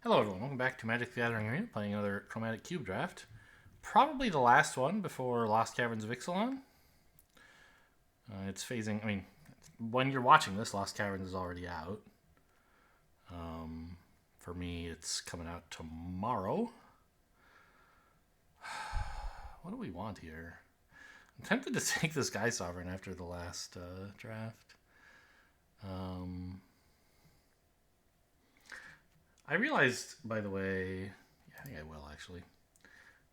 Hello everyone, welcome back to Magic the Gathering Arena, playing another Chromatic Cube draft. Probably the last one before Lost Caverns of Ixalan. It's phasing, when you're watching this, Lost Caverns is already out. For me, it's coming out tomorrow. What do we want here? I'm tempted to take this Sky Sovereign after the last draft. I realized, by the way, I think I will actually,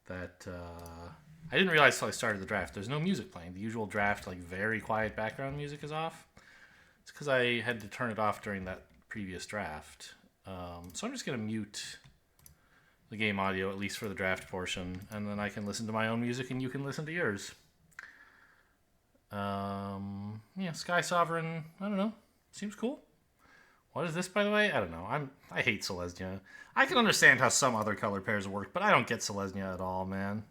that I didn't realize until I started the draft. There's no music playing. The usual draft, like very quiet background music, is off. It's because I had to turn it off during that previous draft. So I'm just going to mute the game audio, at least for the draft portion, and then I can listen to my own music and you can listen to yours. Yeah, Sky Sovereign, I don't know. Seems cool. What is this, by the way? I don't know. I hate Selesnya. I can understand how some other color pairs work, but I don't get Selesnya at all, man.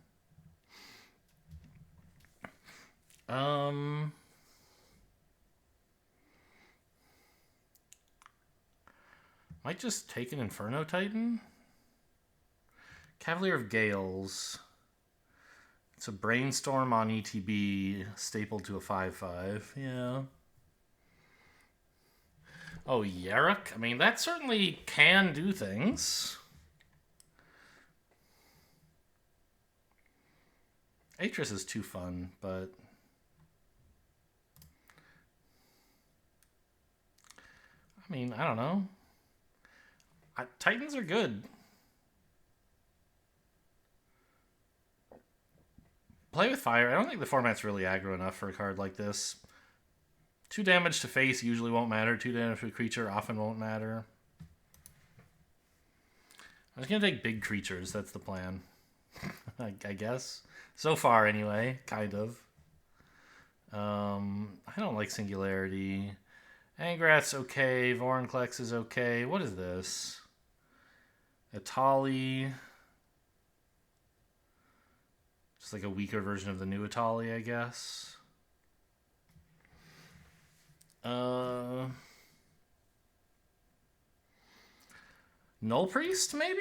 Might just take an Inferno Titan. Cavalier of Gales. It's a Brainstorm on ETB, stapled to a 5/5. Yeah. Oh, Yarok? I mean, that certainly can do things. Atris is too fun, but... I mean, I don't know. Titans are good. Play with fire. I don't think the format's really aggro enough for a card like this. 2 damage to face usually won't matter. 2 damage to a creature often won't matter. I'm just going to take big creatures. That's the plan. I guess. So far, anyway. Kind of. I don't like Singularity. Angrath's okay. Vorinclex is okay. What is this? Atali. Just like a weaker version of the new Atali, I guess. Null Priest, maybe?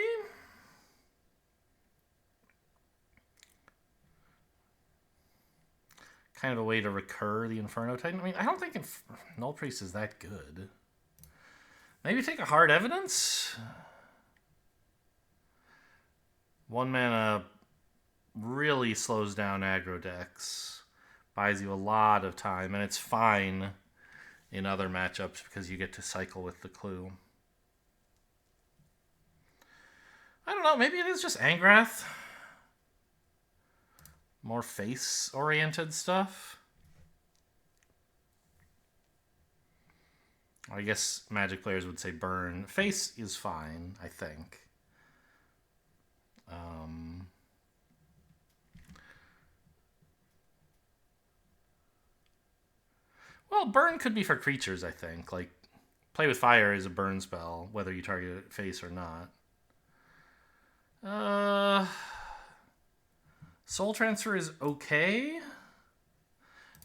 Kind of a way to recur the Inferno Titan. I mean, I don't think Null Priest is that good. Maybe take a Hard Evidence? 1 mana really slows down aggro decks. Buys you a lot of time, and it's fine in other matchups because you get to cycle with the clue. I don't know, maybe it is just Angrath. More face-oriented stuff. I guess Magic players would say burn. Face is fine, I think. Well, burn could be for creatures, I think. Like, play with fire is a burn spell, whether you target face or not. Soul Transfer is okay. I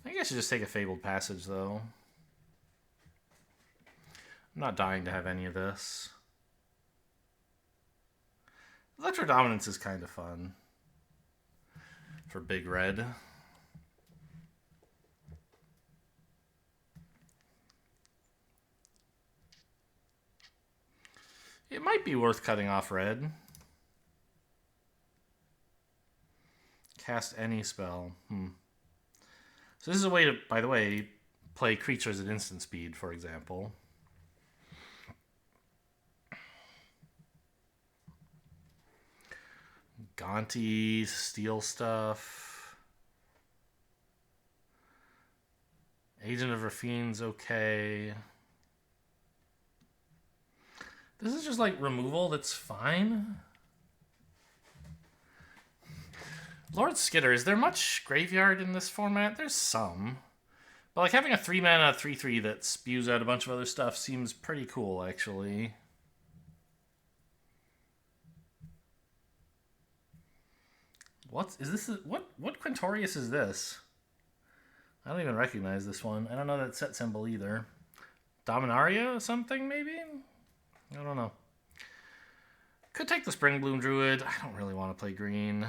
think I should just take a Fabled Passage, though. I'm not dying to have any of this. Electro Dominance is kind of fun for big red. It might be worth cutting off red. Cast any spell. So this is a way to, by the way, play creatures at instant speed, for example. Gonti, steal stuff. Agent of Rafine's okay. This is just like removal that's fine. Lord Skitter, is there much graveyard in this format? There's some. But like having a 3-mana 3/3 that spews out a bunch of other stuff seems pretty cool, actually. What is this? What Quintorius is this? I don't even recognize this one. I don't know that set symbol either. Dominaria or something, maybe? I don't know. Could take the Spring Bloom Druid. I don't really want to play green.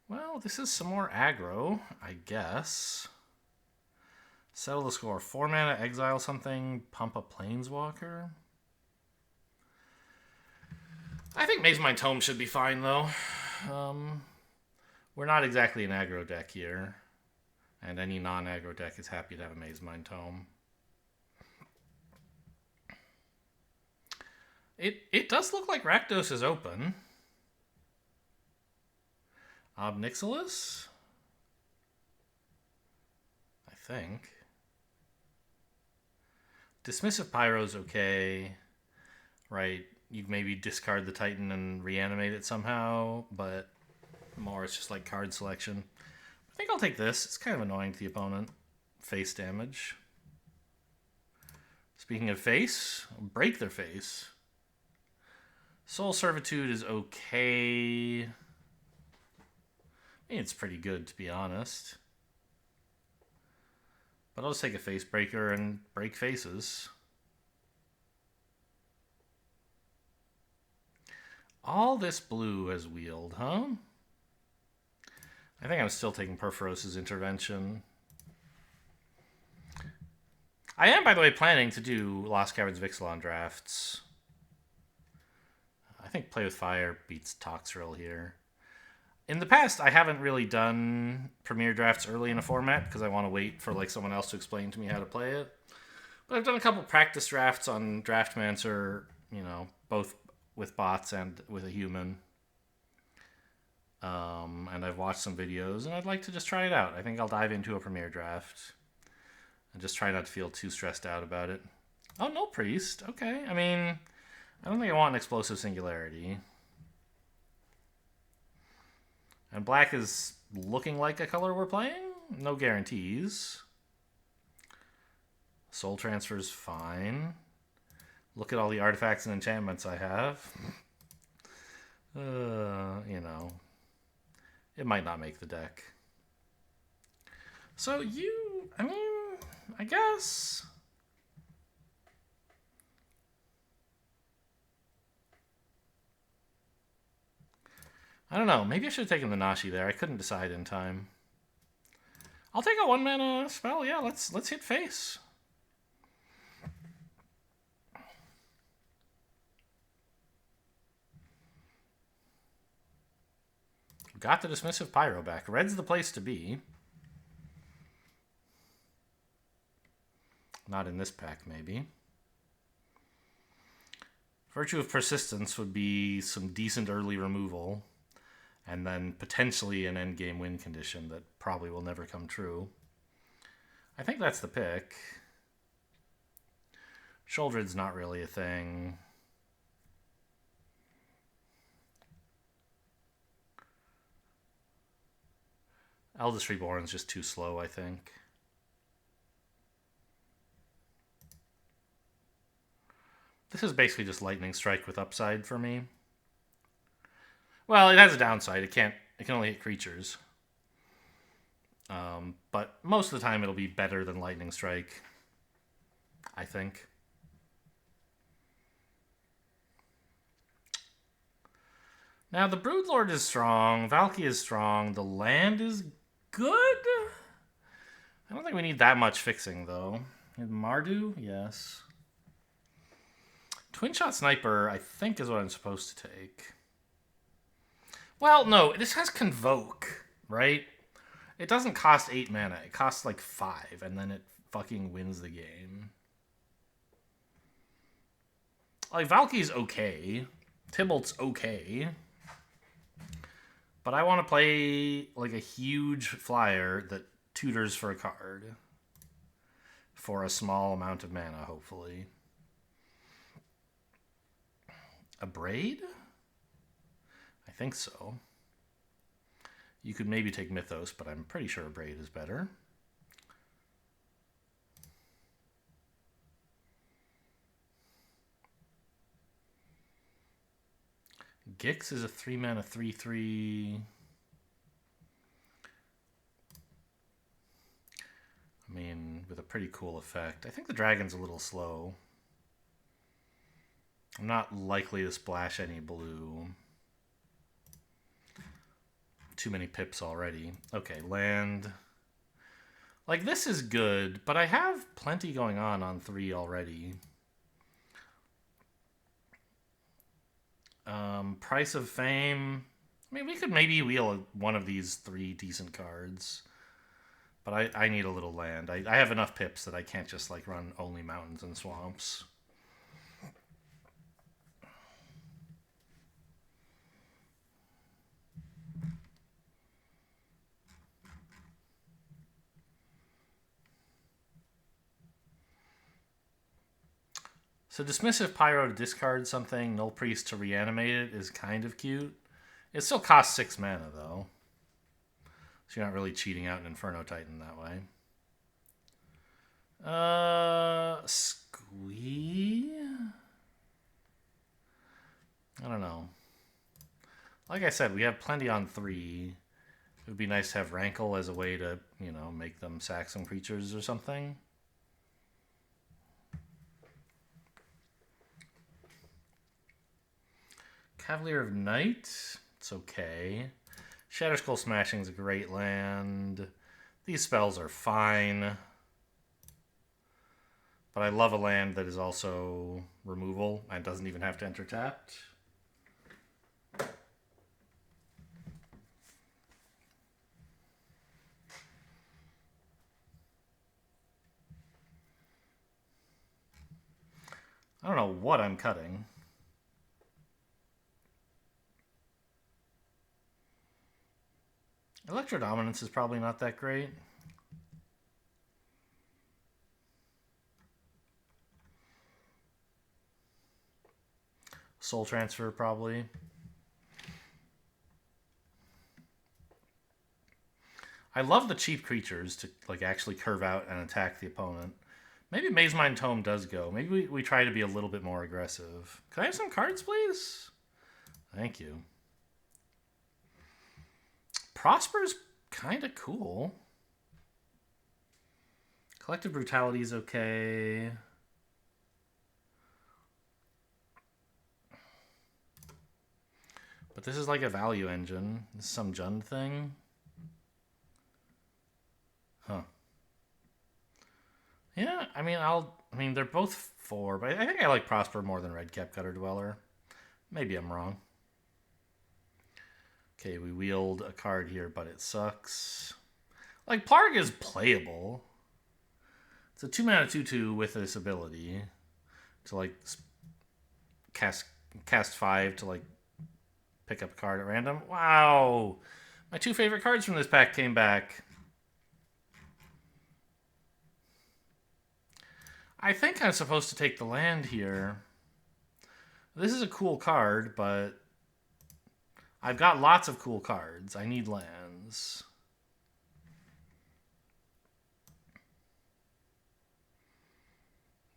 Well, this is some more aggro, I guess. Settle the score. 4 mana, exile something, pump a Planeswalker. I think Maze Mind Tome should be fine, though. We're not exactly an aggro deck here. And any non-aggro deck is happy to have a Maze Mind Tome. It does look like Rakdos is open. Obnixilis? I think. Dismissive Pyro's okay. Right, you maybe discard the Titan and reanimate it somehow, but more it's just like card selection. I think I'll take this. It's kind of annoying to the opponent. Face damage. Speaking of face, break their face. Soul Servitude is okay. I mean, it's pretty good, to be honest. But I'll just take a face breaker and break faces. All this blue has wheeled, huh? I think I'm still taking Perforos's Intervention. I am, by the way, planning to do Lost Caverns Vixalan drafts. I think Play with Fire beats Toxrill here. In the past, I haven't really done Premier drafts early in a format because I want to wait for like someone else to explain to me how to play it. But I've done a couple practice drafts on Draftmancer, you know, both with bots and with a human. And I've watched some videos, and I'd like to just try it out. I think I'll dive into a Premier draft and just try not to feel too stressed out about it. Oh, no Priest. Okay. I mean, I don't think I want an Explosive Singularity. And black is looking like a color we're playing. No guarantees. Soul Transfer's fine. Look at all the artifacts and enchantments I have. You know. It might not make the deck. So I mean, I guess. I don't know. Maybe I should have taken the Nashi there. I couldn't decide in time. I'll take a 1-mana spell. Yeah, let's hit face. Got the Dismissive Pyro back. Red's the place to be. Not in this pack, maybe. Virtue of Persistence would be some decent early removal. And then potentially an endgame win condition that probably will never come true. I think that's the pick. Sheoldred's not really a thing. Eldest Reborn's just too slow, I think. This is basically just Lightning Strike with upside for me. Well, it has a downside. It can only hit creatures. But most of the time it'll be better than Lightning Strike, I think. Now, the Broodlord is strong. Valky is strong. The land is good. I don't think we need that much fixing, though. Mardu? Yes. Twin Shot Sniper, I think, is what I'm supposed to take. Well, no, this has Convoke, right? It doesn't cost 8 mana. It costs like 5, and then it fucking wins the game. Like, Valky's okay. Tybalt's okay. But I want to play like a huge flyer that tutors for a card. For a small amount of mana, hopefully. A Braid? I think so. You could maybe take Mythos, but I'm pretty sure a Braid is better. Gix is a 3-mana 3/3. mean, with a pretty cool effect. I think the dragon's a little slow. I'm not likely to splash any blue. Too many pips already. Okay, land. Like, this is good, but I have plenty going on 3 already. Price of Fame. I mean, we could maybe wheel one of these 3 decent cards. But I need a little land. I have enough pips that I can't just, like, run only mountains and swamps. So Dismissive Pyro to discard something, Null Priest to reanimate it is kind of cute. It still costs 6 mana, though. So you're not really cheating out an Inferno Titan that way. Squee? I don't know. Like I said, we have plenty on 3. It would be nice to have Rankle as a way to, you know, make them sack some creatures or something. Cavalier of Night, it's okay. Shatterskull Smashing is a great land. These spells are fine. But I love a land that is also removal and doesn't even have to enter tapped. I don't know what I'm cutting. Electrodominance is probably not that great. Soul Transfer, probably. I love the cheap creatures to, like, actually curve out and attack the opponent. Maybe Maze Mind Tome does go. Maybe we try to be a little bit more aggressive. Can I have some cards, please? Thank you. Prosper's kind of cool. Collective Brutality is okay. But this is like a value engine. This is some Jund thing. Huh. Yeah, I mean, they're both 4, but I think I like Prosper more than Redcap Gutter Dweller. Maybe I'm wrong. Okay, we wield a card here, but it sucks. Like, Plarg is playable. It's a 2-mana 2/2 with this ability to, like, cast 5 to, like, pick up a card at random. Wow! My 2 favorite cards from this pack came back. I think I'm supposed to take the land here. This is a cool card, but I've got lots of cool cards. I need lands.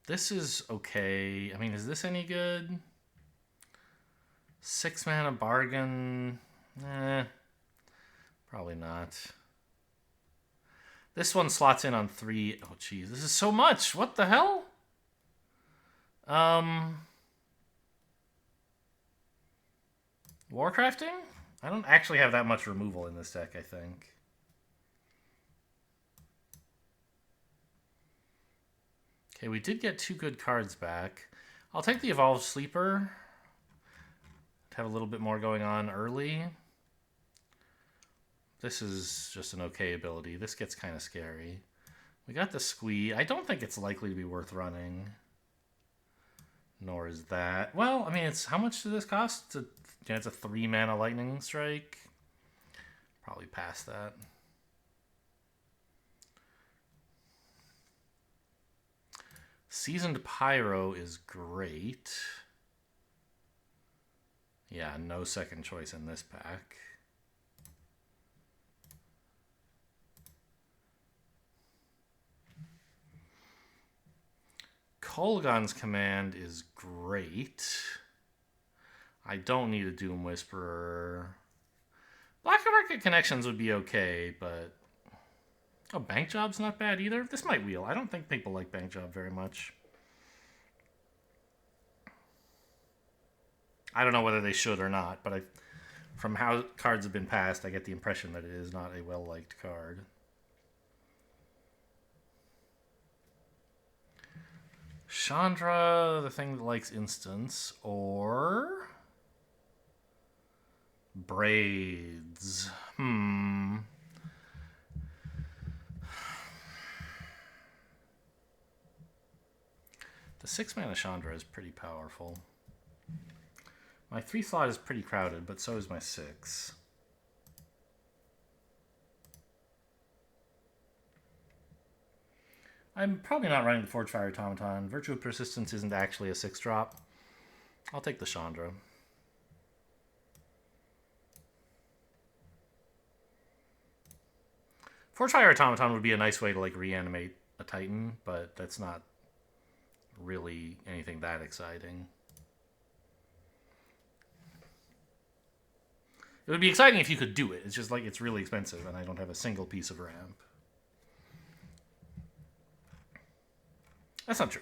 This is okay. I mean, is this any good? 6 mana bargain. Probably not. This one slots in on 3. Oh, geez. This is so much. What the hell? Warcrafting? I don't actually have that much removal in this deck, I think. Okay, we did get 2 good cards back. I'll take the Evolved Sleeper to have a little bit more going on early. This is just an okay ability. This gets kind of scary. We got the Squee. I don't think it's likely to be worth running. Nor is that. Well, I mean, it's how much does this cost? It's a 3 mana Lightning Strike. Probably past that. Seasoned Pyro is great. Yeah, no second choice in this pack. Kolaghan's Command is great. I don't need a Doom Whisperer. Black Market Connections would be okay, but Oh, Bank Job's not bad either. This might wheel. I don't think people like Bank Job very much. I don't know whether they should or not, but from how cards have been passed, I get the impression that it is not a well-liked card. Chandra, the thing that likes instants, or Braids. The 6-mana Chandra is pretty powerful. My 3 slot is pretty crowded, but so is my 6. I'm probably not running the Forge Fire Automaton. Virtue of Persistence isn't actually a 6-drop. I'll take the Chandra. Forge Fire Automaton would be a nice way to like reanimate a Titan, but that's not really anything that exciting. It would be exciting if you could do it. It's just like it's really expensive and I don't have a single piece of ramp. That's not true.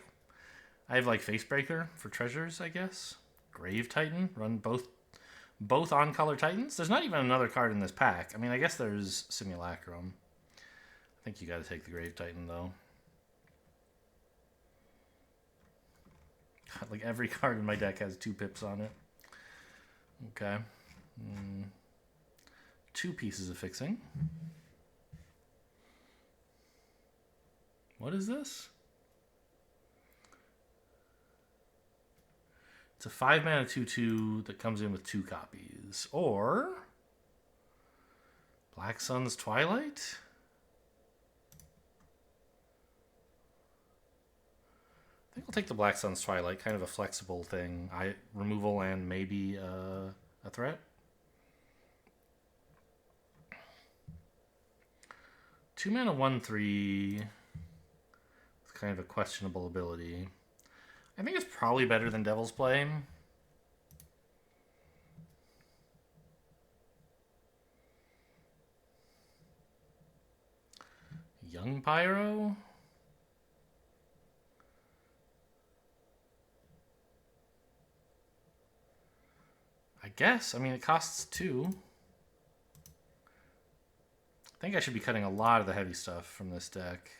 I have like Facebreaker for treasures, I guess. Grave Titan, run both on color Titans. There's not even another card in this pack. I mean, I guess there's Simulacrum. I think you got to take the Grave Titan though. God, like every card in my deck has 2 pips on it. Okay. 2 pieces of fixing. What is this? It's a 5-mana 2/2 that comes in with 2 copies. Or Black Sun's Twilight? I think I'll take the Black Sun's Twilight, kind of a flexible thing. Removal and maybe a threat. 2-mana 1/3 with kind of a questionable ability. I think it's probably better than Devil's Play. Young Pyro? I guess. I mean, it costs 2. I think I should be cutting a lot of the heavy stuff from this deck.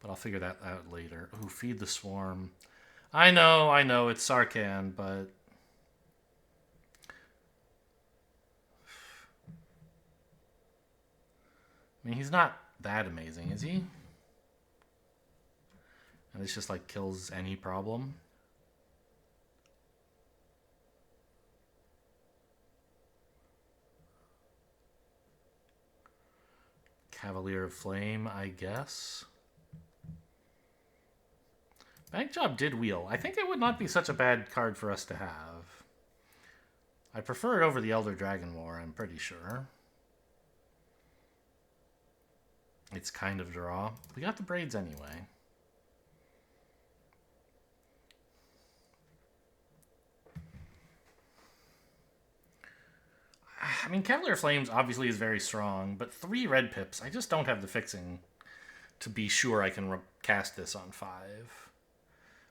But I'll figure that out later. Ooh, Feed the Swarm. I know, it's Sarkhan, but... I mean, he's not that amazing, is he? And it's just like kills any problem. Cavalier of Flame, I guess. Bank Job did wheel. I think it would not be such a bad card for us to have. I prefer it over the Elder Dragon War, I'm pretty sure. It's kind of draw. We got the Braids anyway. I mean, Cavalier Flames obviously is very strong, but 3 red pips, I just don't have the fixing to be sure I can cast this on 5.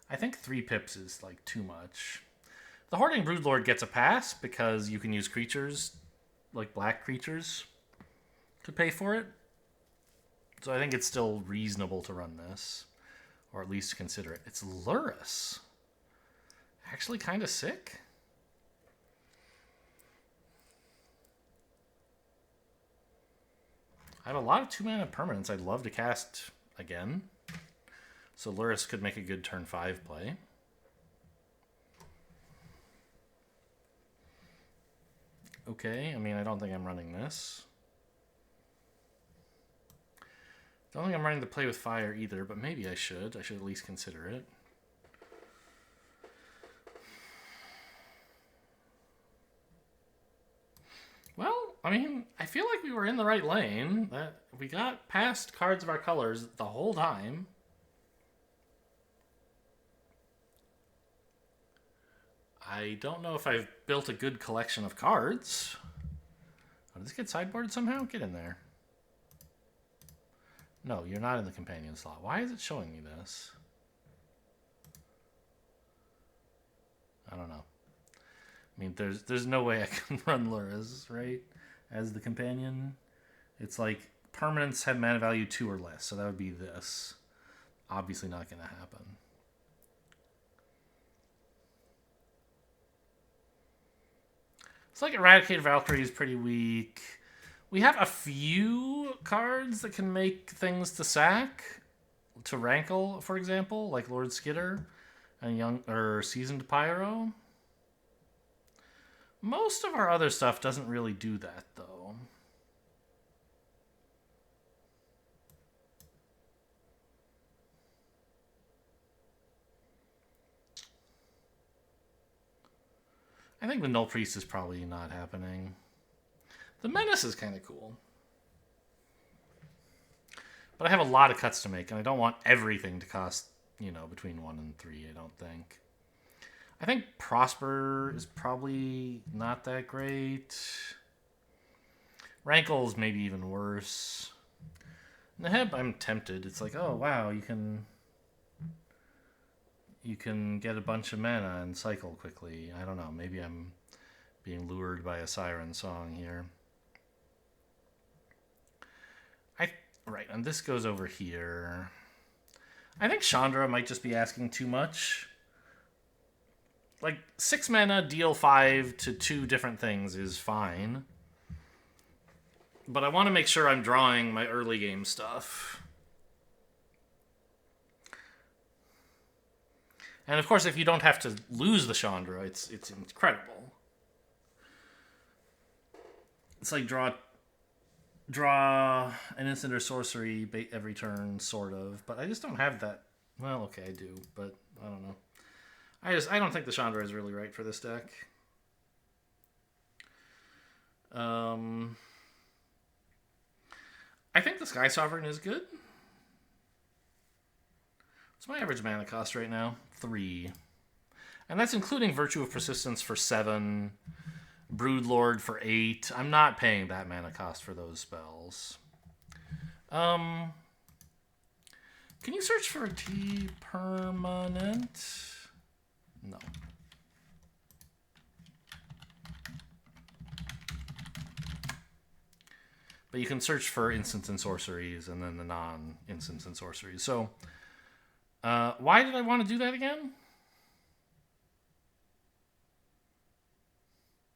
I think 3 pips is like too much. The Hoarding Broodlord gets a pass because you can use creatures, like black creatures, to pay for it. So I think it's still reasonable to run this, or at least consider it. It's Lurrus. Actually kind of sick. I have a lot of 2-mana permanents I'd love to cast again. So Lurrus could make a good turn 5 play. Okay, I mean, I don't think I'm running this. Don't think I'm running the Play with Fire either, but maybe I should. I should at least consider it. Well, I mean, I feel like we were in the right lane. That we got past cards of our colors the whole time. I don't know if I've built a good collection of cards. Oh, does it get sideboarded somehow? Get in there. No, you're not in the companion slot. Why is it showing me this? I don't know. I mean, there's no way I can run Lurrus, right? As the companion. It's like permanents have mana value 2 or less, so that would be this. Obviously not going to happen. It's like Eradicated Valkyrie is pretty weak. We have a few cards that can make things to sack. To rankle, for example, like Lord Skitter and Seasoned Pyro. Most of our other stuff doesn't really do that, though. I think the Null Priest is probably not happening. The Menace is kind of cool. But I have a lot of cuts to make, and I don't want everything to cost, you know, between 1 and 3, I don't think. I think Prosper is probably not that great. Rankle's maybe even worse. Neheb, I'm tempted. It's like, oh, wow, you can get a bunch of mana and cycle quickly. I don't know. Maybe I'm being lured by a siren song here. Right, and this goes over here. I think Chandra might just be asking too much. Like, 6 mana, deal 5 to 2 different things is fine. But I want to make sure I'm drawing my early game stuff. And of course, if you don't have to lose the Chandra, it's incredible. It's like draw an instant or sorcery every turn, sort of. But I just don't have that. Well, okay, I do, but I don't know. I don't think the Chandra is really right for this deck. I think the Sky Sovereign is good. What's my average mana cost right now? 3. And that's including Virtue of Persistence for 7, Broodlord for 8. I'm not paying that mana cost for those spells. Can you search for a T permanent? No. But you can search for instants and sorceries and then the non-instants and sorceries. So, why did I want to do that again?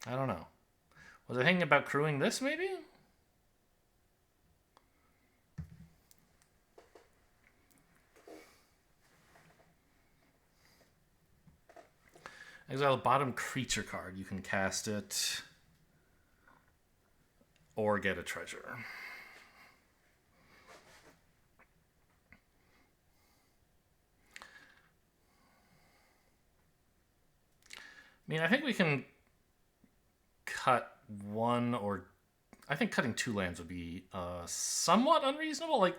I don't know. Was I thinking about crewing this, maybe? Exile the bottom creature card. You can cast it or get a treasure. I mean, I think we can cut one or... I think cutting 2 lands would be somewhat unreasonable. Like,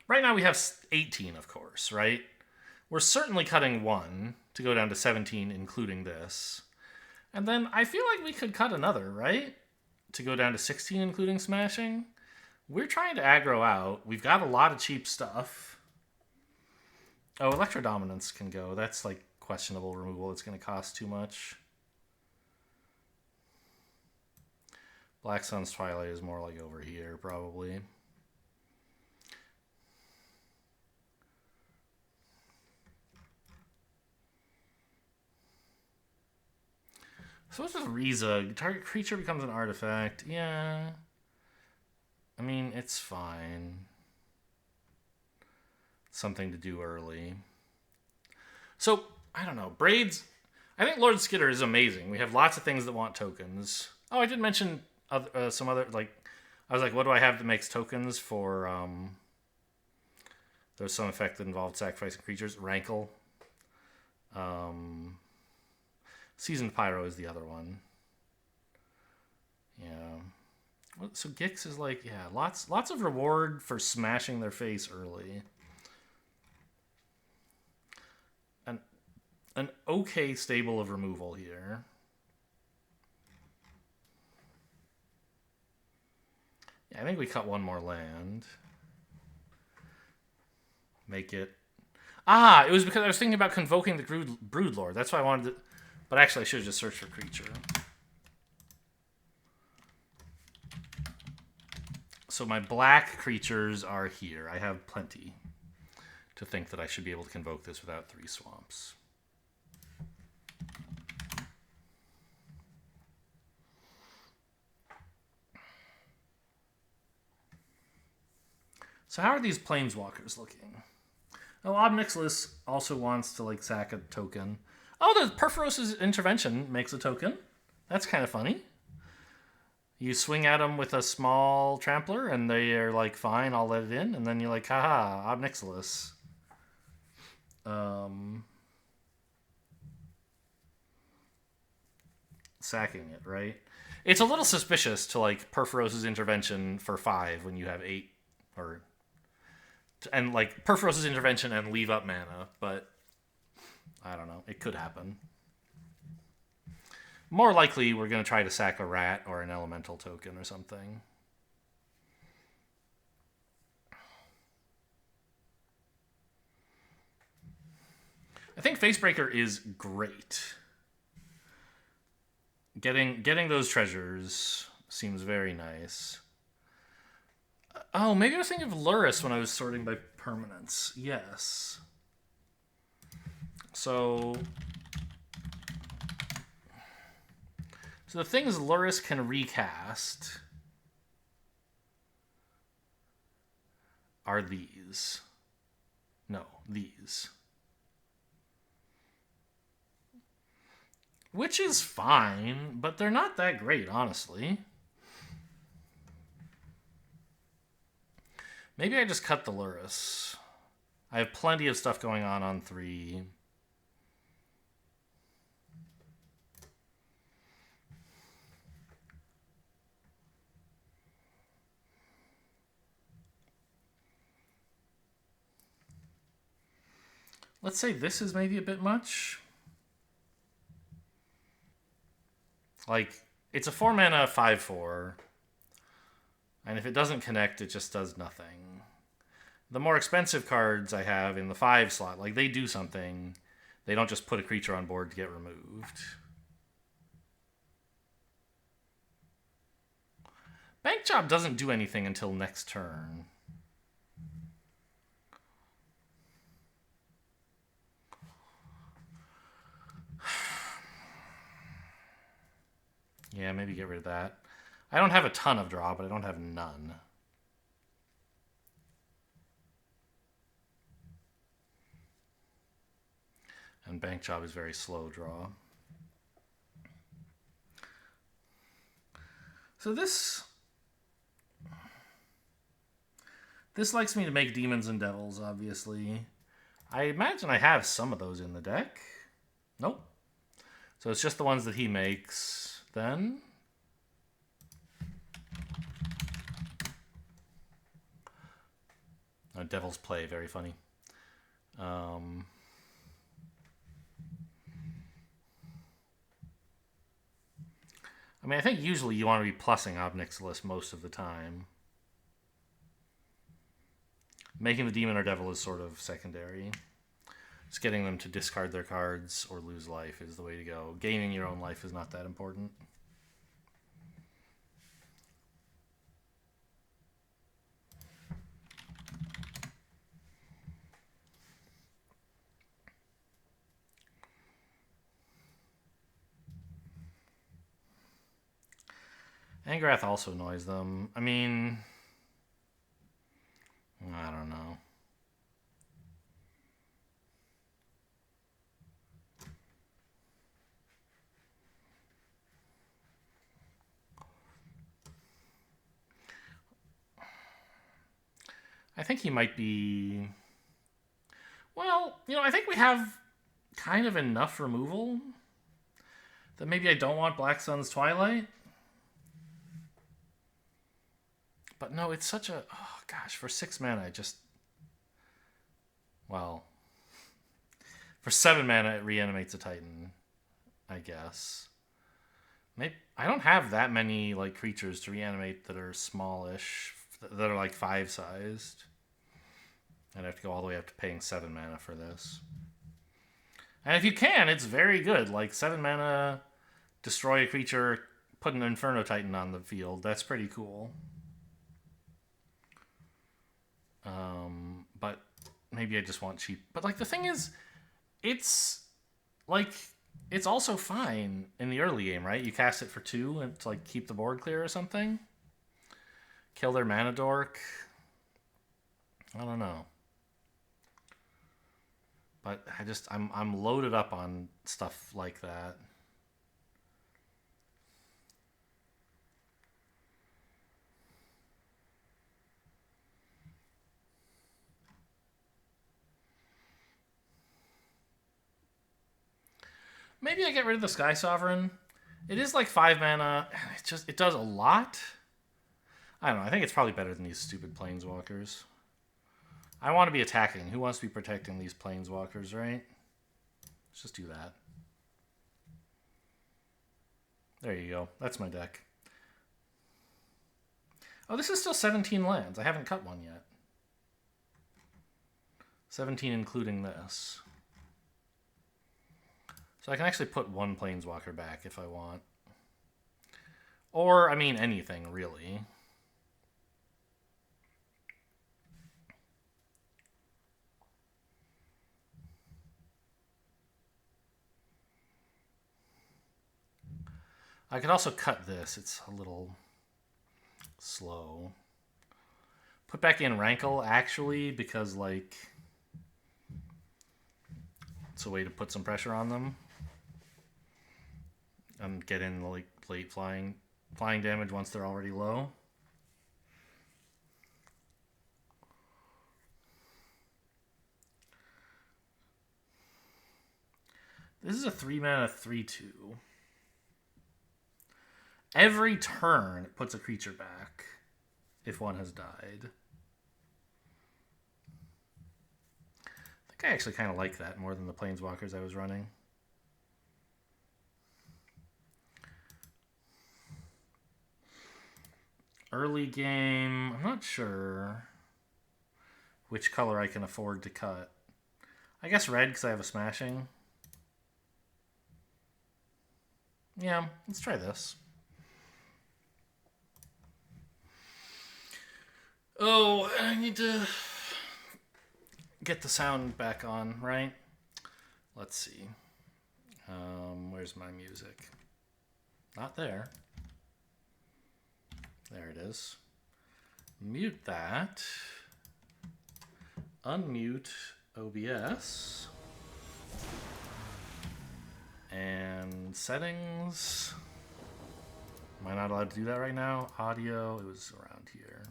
right now we have 18, of course, right? We're certainly cutting 1 to go down to 17, including this. And then I feel like we could cut another, right? To go down to 16, including smashing. We're trying to aggro out. We've got a lot of cheap stuff. Oh, Electrodominance can go. That's like questionable removal. It's going to cost too much. Black Sun's Twilight is more like over here, probably. So what's with Riza? Target creature becomes an artifact. Yeah. I mean, it's fine. Something to do early. So, I don't know. Braids... I think Lord Skitter is amazing. We have lots of things that want tokens. Oh, I did mention some other... like, I was like, what do I have that makes tokens for... there's some effect that involved sacrificing creatures. Rankle. Seasoned Pyro is the other one. Yeah. So Gix is like, yeah, lots of reward for smashing their face early. An okay stable of removal here. Yeah, I think we cut one more land. Make it... Ah, it was because I was thinking about convoking the Broodlord. That's why I wanted to... But actually, I should have just searched for creature. So my black creatures are here. I have plenty to think that I should be able to convoke this without 3 swamps. So how are these planeswalkers looking? Oh, Obnixilis also wants to like sack a token. Oh, the Perforos's Intervention makes a token. That's kind of funny. You swing at them with a small trampler, and they are like, fine, I'll let it in. And then you're like, haha, Obnixilis. Sacking it, right? It's a little suspicious to like Perforos's Intervention for 5 when you have 8, or and like Perforos's Intervention and leave up mana, but I don't know. It could happen. More likely, we're going to try to sack a rat or an elemental token or something. I think Facebreaker is great. Getting those treasures seems very nice. Oh, maybe I was thinking of Luris when I was sorting by permanence. Yes. So the things Luris can recast are these. No, these. Which is fine, but they're not that great, honestly. Maybe I just cut the Luris. I have plenty of stuff going on 3. Let's say this is maybe a bit much. Like, it's a 4-mana 5/4. And if it doesn't connect, it just does nothing. The more expensive cards I have in the 5 slot, like, they do something. They don't just put a creature on board to get removed. Bank Job doesn't do anything until next turn. Yeah, maybe get rid of that. I don't have a ton of draw, but I don't have none. And Bank Job is very slow draw. So this likes me to make Demons and Devils, obviously. I imagine I have some of those in the deck. Nope. So it's just the ones that he makes, then. Oh, Devil's Play, very funny. I mean, I think usually you want to be plussing Obnixilis most of the time. Making the Demon or Devil is sort of secondary. Just getting them to discard their cards or lose life is the way to go. Gaining your own life is not that important. Angrath also annoys them. I mean, I don't know. I think he might be... Well, you know, I think we have kind of enough removal that maybe I don't want Black Sun's Twilight. But no, it's such a... Oh, gosh, for 6 mana, I just... Well... For 7 mana, it reanimates a Titan, I guess. Maybe I don't have that many like creatures to reanimate that are smallish, that are like 5 sized. I'd have to go all the way up to paying 7 mana for this. And if you can, it's very good. Like 7 mana, destroy a creature, put an Inferno Titan on the field. That's pretty cool. But maybe I just want cheap. But like the thing is, it's like it's also fine in the early game, right? You cast it for 2 and to like keep the board clear or something. Kill their mana dork. I don't know. But I'm loaded up on stuff like that. Maybe I get rid of the Sky Sovereign. It is like 5 mana. It does a lot. I don't know. I think it's probably better than these stupid Planeswalkers. I want to be attacking. Who wants to be protecting these Planeswalkers, right? Let's just do that. There you go. That's my deck. Oh, this is still 17 lands. I haven't cut one yet. 17 including this. So I can actually put 1 Planeswalker back if I want. Or, I mean, anything, really. I could also cut this. It's a little slow. Put back in Rankle, actually, because, like, it's a way to put some pressure on them. And get in, like, late flying damage once they're already low. This is a 3 mana 3/2. Every turn, it puts a creature back if one has died. I think I actually kind of like that more than the Planeswalkers I was running. Early game, I'm not sure which color I can afford to cut. I guess red because I have a smashing. Yeah, let's try this. Oh, I need to get the sound back on, right? Let's see. Where's my music? Not there. There it is. Mute that. Unmute OBS. And settings. Am I not allowed to do that right now? Audio, it was around here.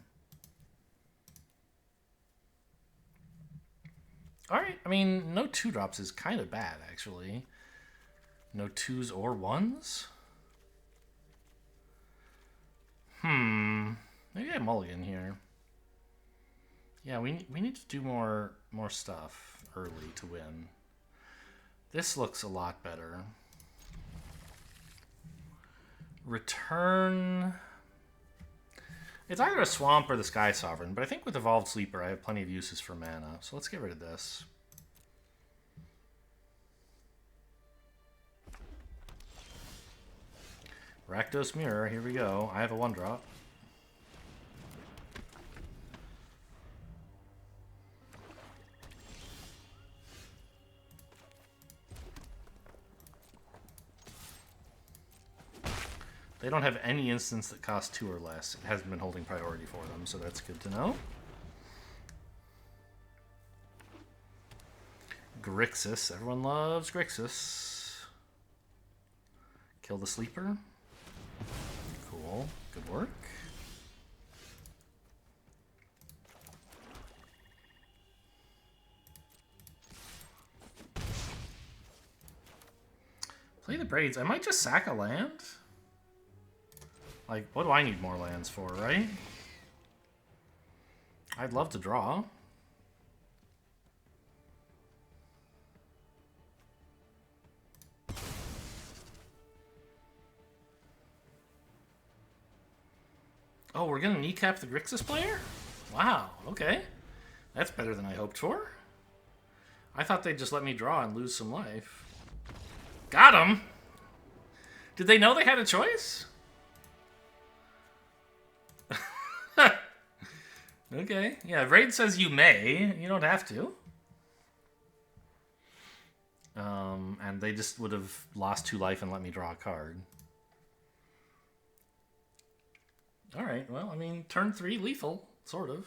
Alright, I mean, no 2-drops is kind of bad, actually. No 2s or 1s? Maybe I mulligan here. Yeah, we need to do more stuff early to win. This looks a lot better. Return. It's either a Swamp or the Sky Sovereign, but I think with Evolved Sleeper I have plenty of uses for mana, so let's get rid of this. Rakdos Mirror, here we go. I have a 1-drop. They don't have any instance that costs 2 or less. It hasn't been holding priority for them, so that's good to know. Grixis. Everyone loves Grixis. Kill the Sleeper. Cool. Good work. Play the Braids. I might just sack a land. Like, what do I need more lands for, right? I'd love to draw. gonna kneecap the Grixis player? Wow, okay. That's better than I hoped for. I thought they'd just let me draw and lose some life. Got him! Did they know they had a choice? Okay, yeah, Raid says you may. You don't have to. And they just would have lost 2 life and let me draw a card. Alright, well, I mean, turn 3 lethal, sort of.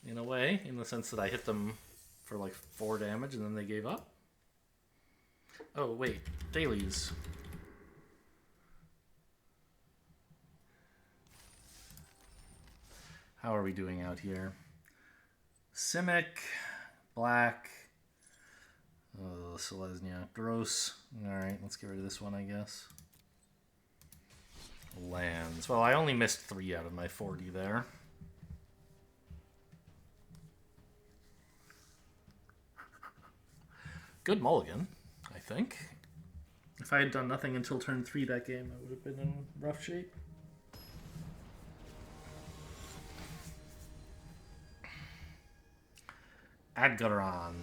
In a way, in the sense that I hit them for like 4 damage and then they gave up. Oh, wait, dailies. How are we doing out here? Simic, black, Selesnya, gross. Alright, let's get rid of this one, I guess. Lands. Well, I only missed 3 out of my 40 there. Good mulligan, I think. If I had done nothing until turn 3 that game, I would have been in rough shape. Adgaron.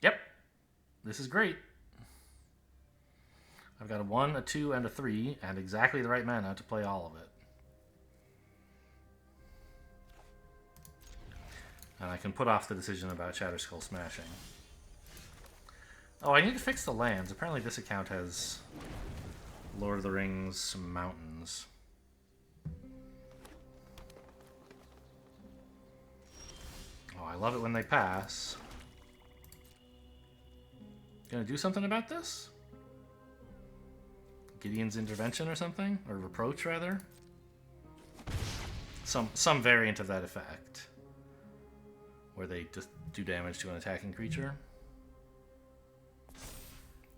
Yep. This is great. I've got a 1, a 2, and a 3, and exactly the right mana to play all of it. And I can put off the decision about Shatterskull smashing. Oh, I need to fix the lands. Apparently this account has Lord of the Rings mountains. Oh, I love it when they pass. Gonna do something about this? Gideon's intervention or something? Or reproach, rather? Some variant of that effect. Where they just do damage to an attacking creature.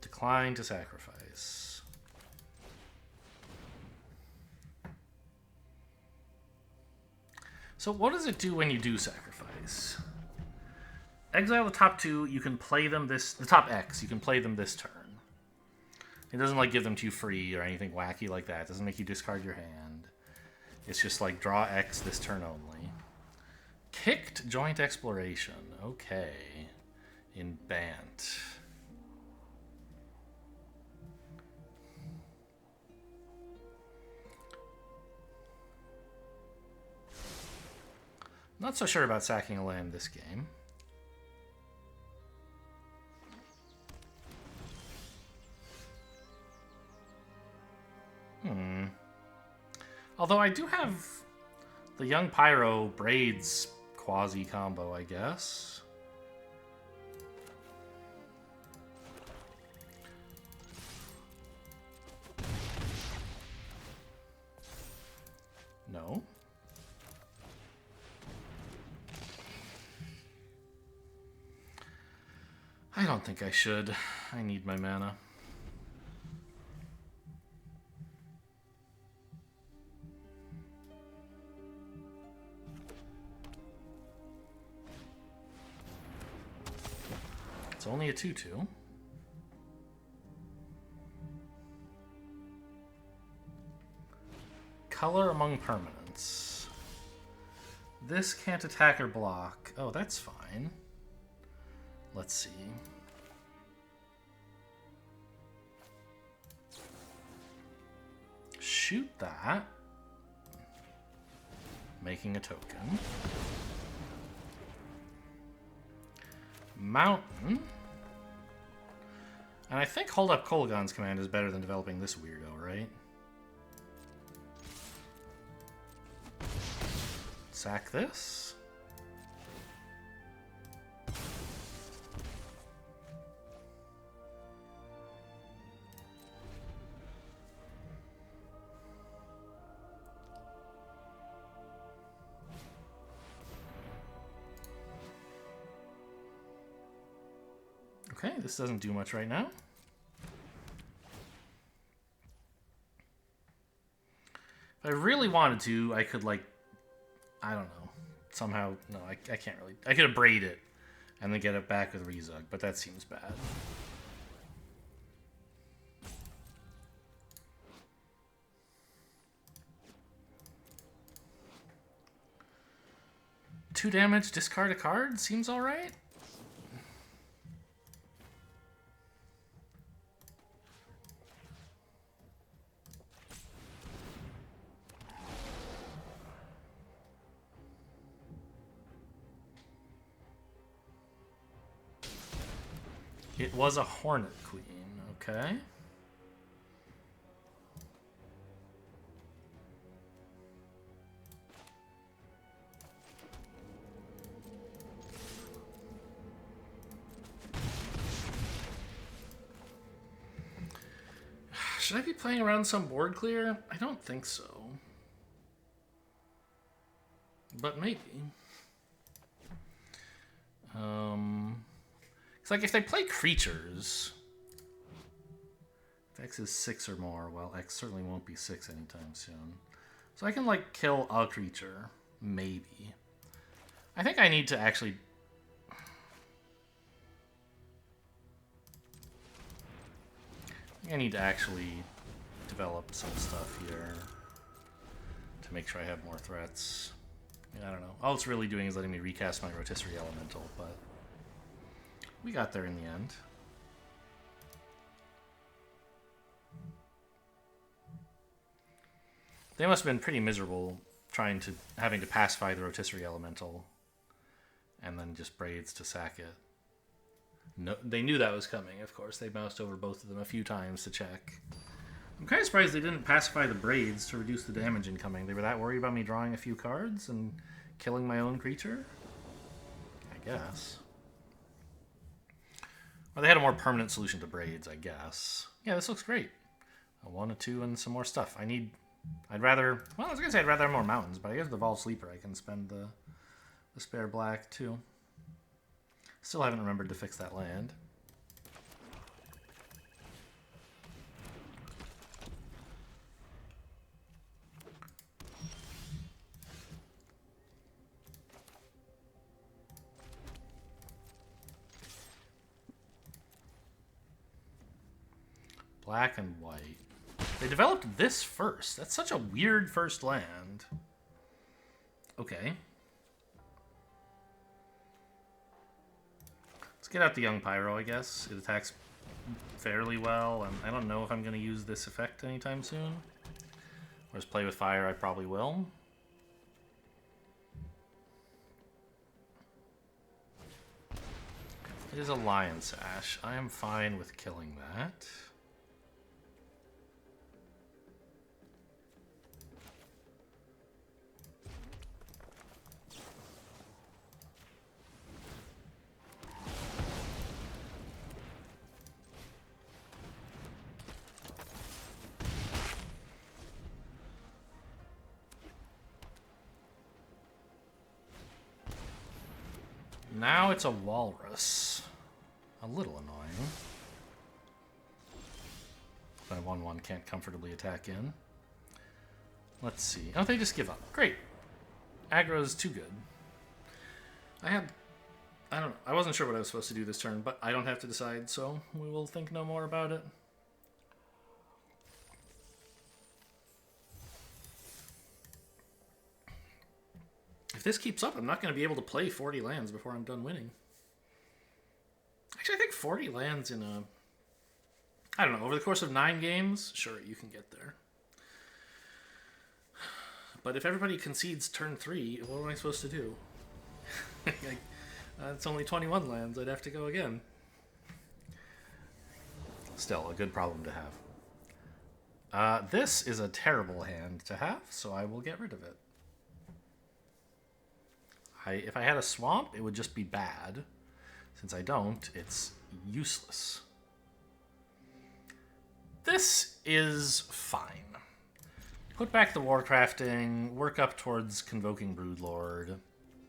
Decline to sacrifice. So what does it do when you do sacrifice? Exile the top 2, you can play them this... The top X, you can play them this turn. It doesn't like give them to you free or anything wacky like that. It doesn't make you discard your hand. It's just like draw X this turn only. Kicked Joint Exploration. Okay. In Bant. Not so sure about sacking a land this game. Although I do have the Young Pyro Braids quasi combo, I guess. No. I don't think I should. I need my mana. It's only a 2/2. Color among permanents. This can't attack or block. Oh, that's fine. Let's see. Shoot that. Making a token. Mountain. And I think Hold Up Kolaghan's command is better than developing this weirdo, right? Sack this. Okay, this doesn't do much right now. If I really wanted to, I could, like, I don't know. Somehow, no, I can't really. I could abrade it and then get it back with Rezug, but that seems bad. 2 damage, discard a card? Seems alright. It was a Hornet Queen, okay. Should I be playing around some board clear? I don't think so. But maybe. It's like if they play creatures, if X is 6 or more, well, X certainly won't be 6 anytime soon. So I can, like, kill a creature. Maybe. I think I need to actually... I need to actually develop some stuff here to make sure I have more threats. I don't know. All it's really doing is letting me recast my Rotisserie Elemental, but we got there in the end. They must have been pretty miserable having to pacify the Rotisserie Elemental and then just Braids to sack it. No, they knew that was coming, of course. They moused over both of them a few times to check. I'm kind of surprised they didn't pacify the Braids to reduce the damage incoming. They were that worried about me drawing a few cards and killing my own creature? I guess. Or they had a more permanent solution to Braids, I guess. Yeah, this looks great. A 1, a 2, and some more stuff. I'd rather... Well, I was going to say I'd rather have more mountains, but I guess the Evolved Sleeper I can spend the spare black, too. Still haven't remembered to fix that land. Black and white. They developed this first. That's such a weird first land. Okay. Let's get out the Young Pyro, I guess. It attacks fairly well, and I don't know if I'm going to use this effect anytime soon. Whereas Play with Fire, I probably will. It is a Lion Sash. I am fine with killing that. Now it's a Walrus. A little annoying. My 1/1 can't comfortably attack in. Let's see. Oh, they just give up. Great. Aggro is too good. I don't know. I wasn't sure what I was supposed to do this turn, but I don't have to decide, so we will think no more about it. If this keeps up, I'm not going to be able to play 40 lands before I'm done winning. Actually, I think 40 lands in a... I don't know, over the course of 9 games, sure, you can get there. But if everybody concedes turn 3, what am I supposed to do? It's only 21 lands, I'd have to go again. Still, a good problem to have. This is a terrible hand to have, so I will get rid of it. If I had a swamp, it would just be bad. Since I don't, it's useless. This is fine. Put back the Warcrafting, work up towards Convoking Broodlord.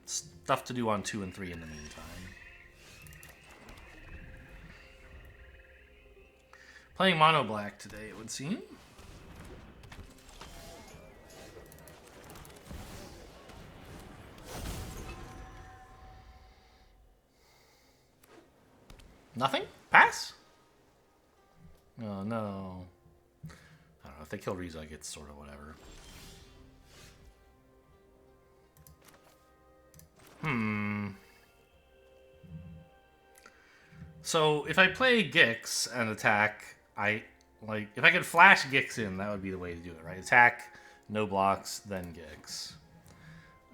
Stuff to do on 2 and 3 in the meantime. Playing mono black today, it would seem. Nothing? Pass? Oh, no. I don't know. If they kill Rizog, it's sort of whatever. So if I play Gix and attack, if I could flash Gix in, that would be the way to do it, right? Attack, no blocks, then Gix.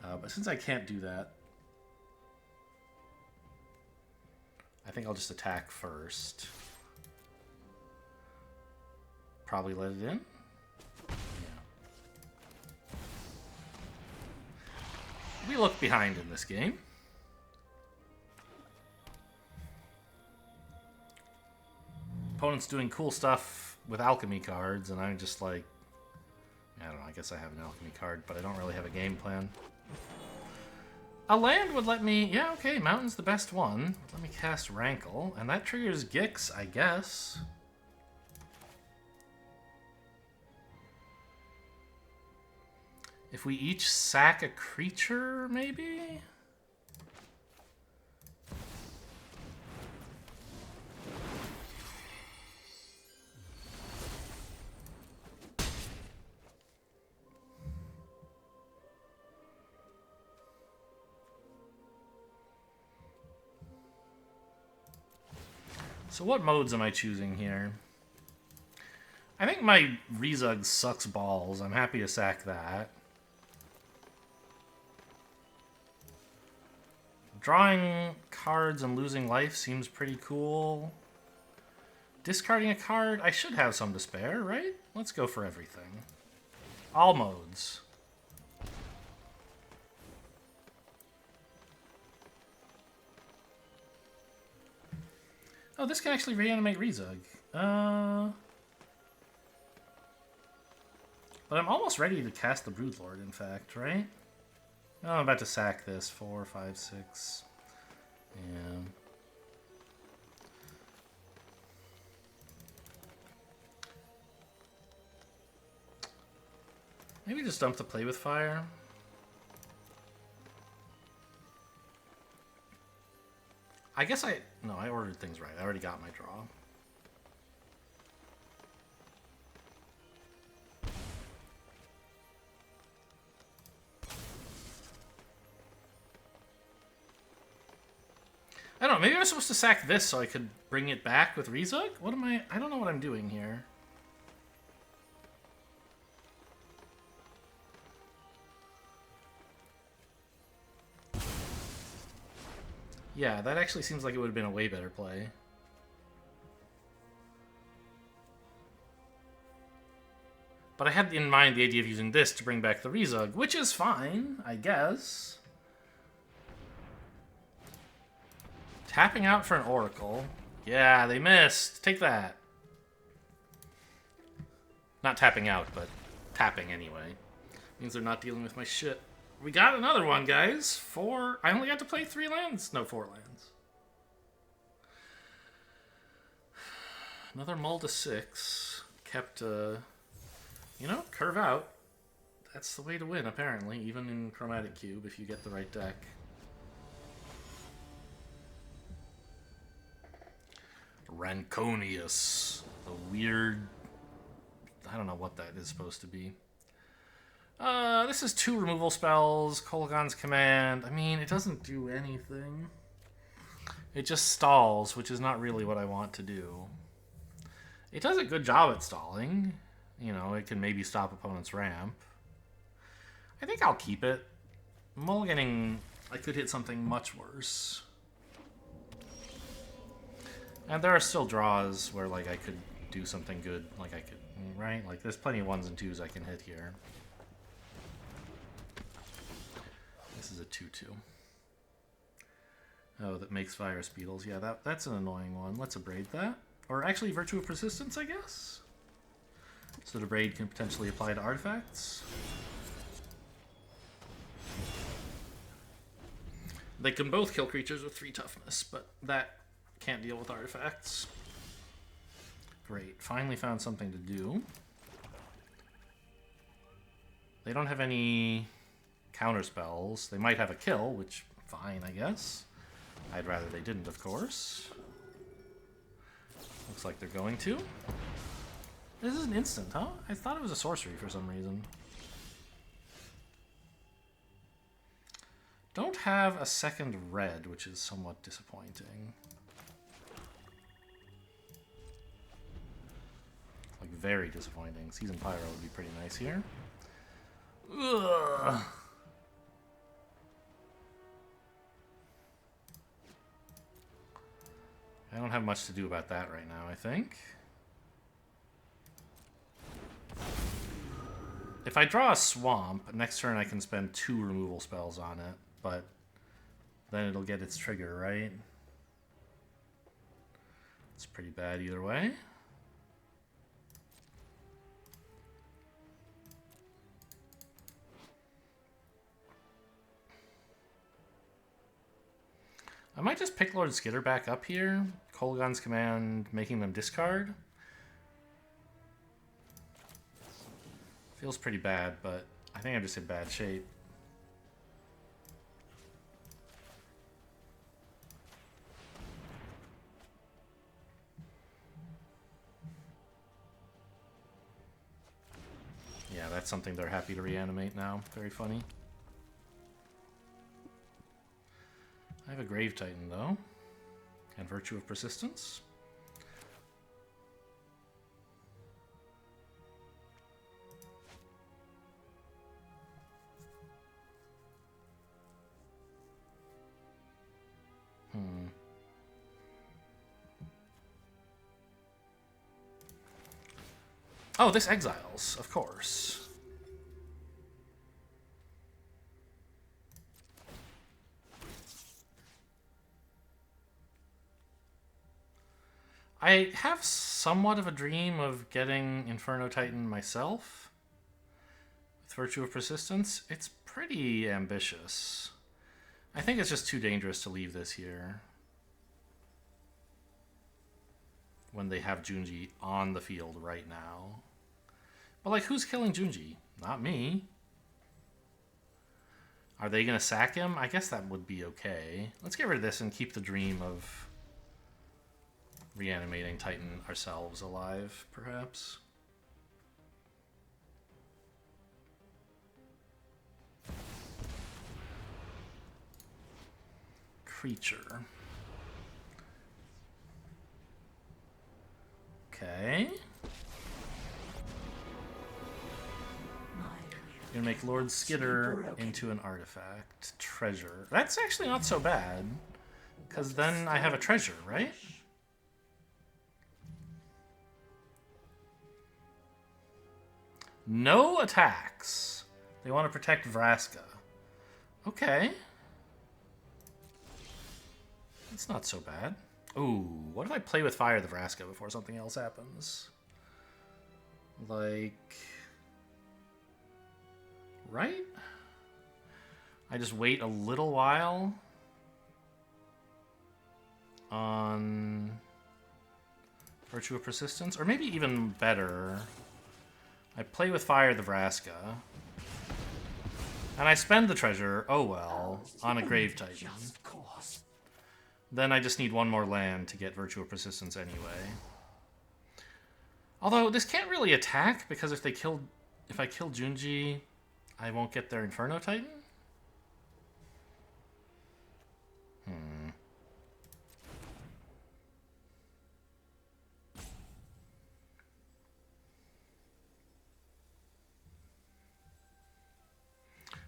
But since I can't do that, I think I'll just attack first. Probably let it in. Yeah. We look behind in this game. Opponent's doing cool stuff with alchemy cards, and I'm just like, I don't know, I guess I have an alchemy card, but I don't really have a game plan. A land would let me, yeah, okay, Mountain's the best one. Let me cast Rankle, and that triggers Gix, I guess. If we each sack a creature, maybe? So what modes am I choosing here? I think my Rezug sucks balls. I'm happy to sack that. Drawing cards and losing life seems pretty cool. Discarding a card, I should have some to spare, right? Let's go for everything. All modes. Oh, this can actually reanimate Rezug. But I'm almost ready to cast the Broodlord, in fact, right? Oh, I'm about to sack this. 4, 5, 6. Yeah. Maybe just dump the Play with Fire. I guess no, I ordered things right. I already got my draw. I don't know, maybe I was supposed to sack this so I could bring it back with Rezug? What am I don't know what I'm doing here. Yeah, that actually seems like it would have been a way better play. But I had in mind the idea of using this to bring back the Rezug, which is fine, I guess. Tapping out for an Oracle. Yeah, they missed. Take that. Not tapping out, but tapping anyway. Means they're not dealing with my shit. We got another one, guys. 4. I only got to play 3 lands. No, 4 lands. Another mull to 6. Kept, you know, curve out. That's the way to win, apparently, even in Chromatic Cube, if you get the right deck. Ranconius. The weird... I don't know what that is supposed to be. This is 2 removal spells. Kolaghan's Command. I mean, it doesn't do anything. It just stalls, which is not really what I want to do. It does a good job at stalling. You know, it can maybe stop opponent's ramp. I think I'll keep it. Mulliganing, I could hit something much worse. And there are still draws where, like, I could do something good. Like, I could, right? Like, there's plenty of 1s and 2s I can hit here. This is a 2/2. Oh, that makes Virus Beetles. Yeah, that's an annoying one. Let's abrade that. Or actually, Virtue of Persistence, I guess? So the abrade can potentially apply to artifacts. They can both kill creatures with 3 toughness, but that can't deal with artifacts. Great. Finally found something to do. They don't have any counter spells. They might have a kill, which, fine, I guess. I'd rather they didn't, of course. Looks like they're going to. This is an instant, huh? I thought it was a sorcery for some reason. Don't have a second red, which is somewhat disappointing. Like, very disappointing. Season Pyro would be pretty nice here. Ugh. I don't have much to do about that right now, I think. If I draw a swamp, next turn I can spend 2 removal spells on it, but then it'll get its trigger, right? It's pretty bad either way. I might just pick Lord Skitter back up here. Kolaghan's Command, making them discard. Feels pretty bad, but I think I'm just in bad shape. Yeah, that's something they're happy to reanimate now. Very funny. I have a Grave Titan, though, and Virtue of Persistence. Oh, this exiles, of course. I have somewhat of a dream of getting Inferno Titan myself with Virtue of Persistence. It's pretty ambitious. I think it's just too dangerous to leave this here when they have Junji on the field right now. But, like, who's killing Junji? Not me. Are they going to sack him? I guess that would be okay. Let's get rid of this and keep the dream of reanimating Titan ourselves alive, perhaps. Creature. Okay. Gonna make Lord Skitter into an artifact. Treasure. That's actually not so bad, because then I have a treasure, right? No attacks. They want to protect Vraska. Okay. It's not so bad. Ooh, what if I play with Fire the Vraska before something else happens? Like... right? I just wait a little while on Virtue of Persistence, or maybe even better, I play with Fire the Vraska, and I spend the treasure, oh well, on a Grave Titan. Then I just need one more land to get Virtue of Persistence anyway. Although this can't really attack, because if I kill Junji, I won't get their Inferno Titan?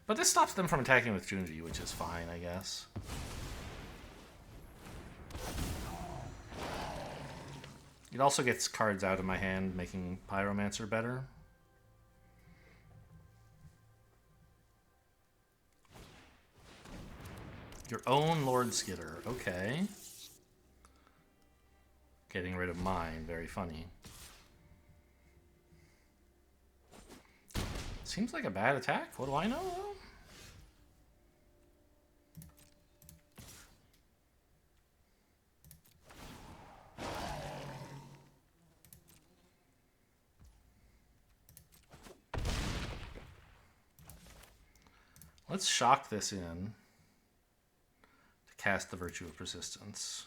But this stops them from attacking with Junji, which is fine, I guess. It also gets cards out of my hand, making Pyromancer better. Your own Lord Skitter, okay. Getting rid of mine, very funny. Seems like a bad attack, what do I know though? Let's shock this in to cast the Virtue of Persistence.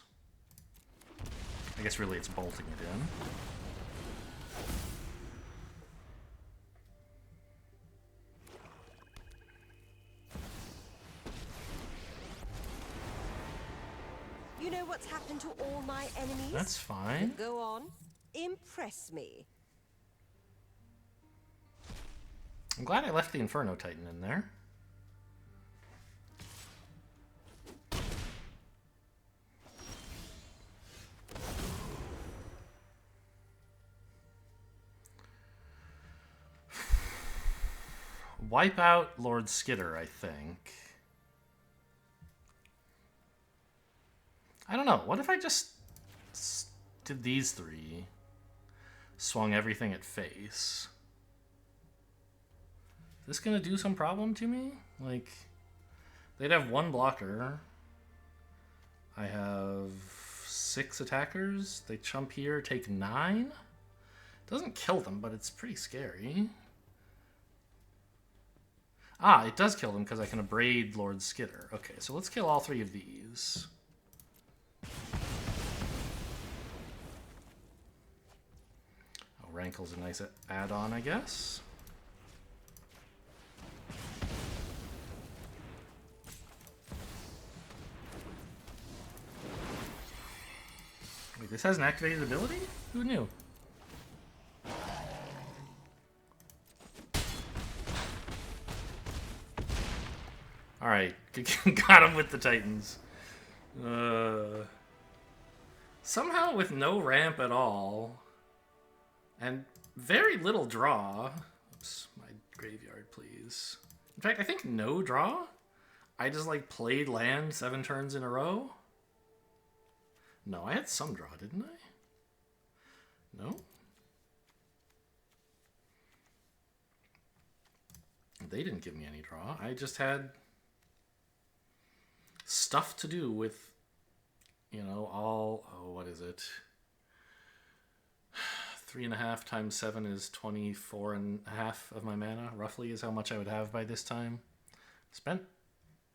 I guess really it's bolting it in. you know what's happened to all my enemies? That's fine. Go on. Impress me. I'm glad I left the Inferno Titan in there. Wipe out Lord Skitter, I think. I don't know. What if I just did these three? Swung everything at face. Is this gonna do some problem to me? Like, they'd have one blocker. I have 6 attackers. They chump here, take 9. Doesn't kill them, but it's pretty scary. Ah, it does kill them because I can abrade Lord Skitter. Okay, so let's kill all 3 of these. Oh, Rankle's a nice add-on, I guess. Wait, this has an activated ability? Who knew? Alright, got him with the Titans. Somehow with no ramp at all, and very little draw. Oops, my graveyard, please. In fact, I think no draw? I just, like, played land 7 turns in a row? No, I had some draw, didn't I? No? They didn't give me any draw. I just had stuff to do with, you know, all... Oh, what is it? 3.5 times 7 is 24.5 of my mana, roughly, is how much I would have by this time. Spent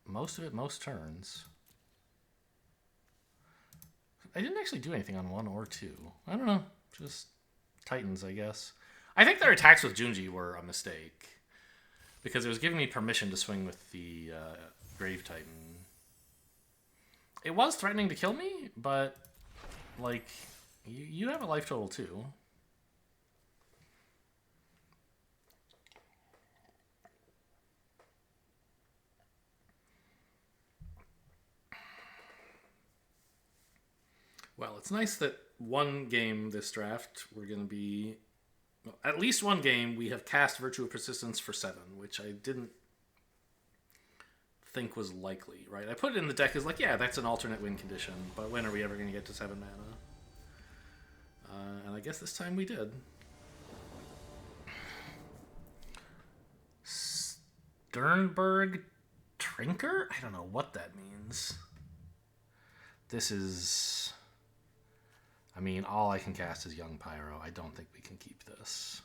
most of it most turns. I didn't actually do anything on 1 or 2. I don't know. Just Titans, I guess. I think their attacks with Junji were a mistake, because it was giving me permission to swing with the Grave Titan. It was threatening to kill me, but, like, you have a life total too. Well, it's nice that one game this draft we're going to be... Well, at least one game we have cast Virtue of Persistence for 7, which I didn't think was likely, right? I put it in the deck as like, yeah, that's an alternate win condition, but when are we ever going to get to 7 mana? And I guess this time we did. Sternberg Trinker? I don't know what that means. This is... I mean, all I can cast is Young Pyro. I don't think we can keep this.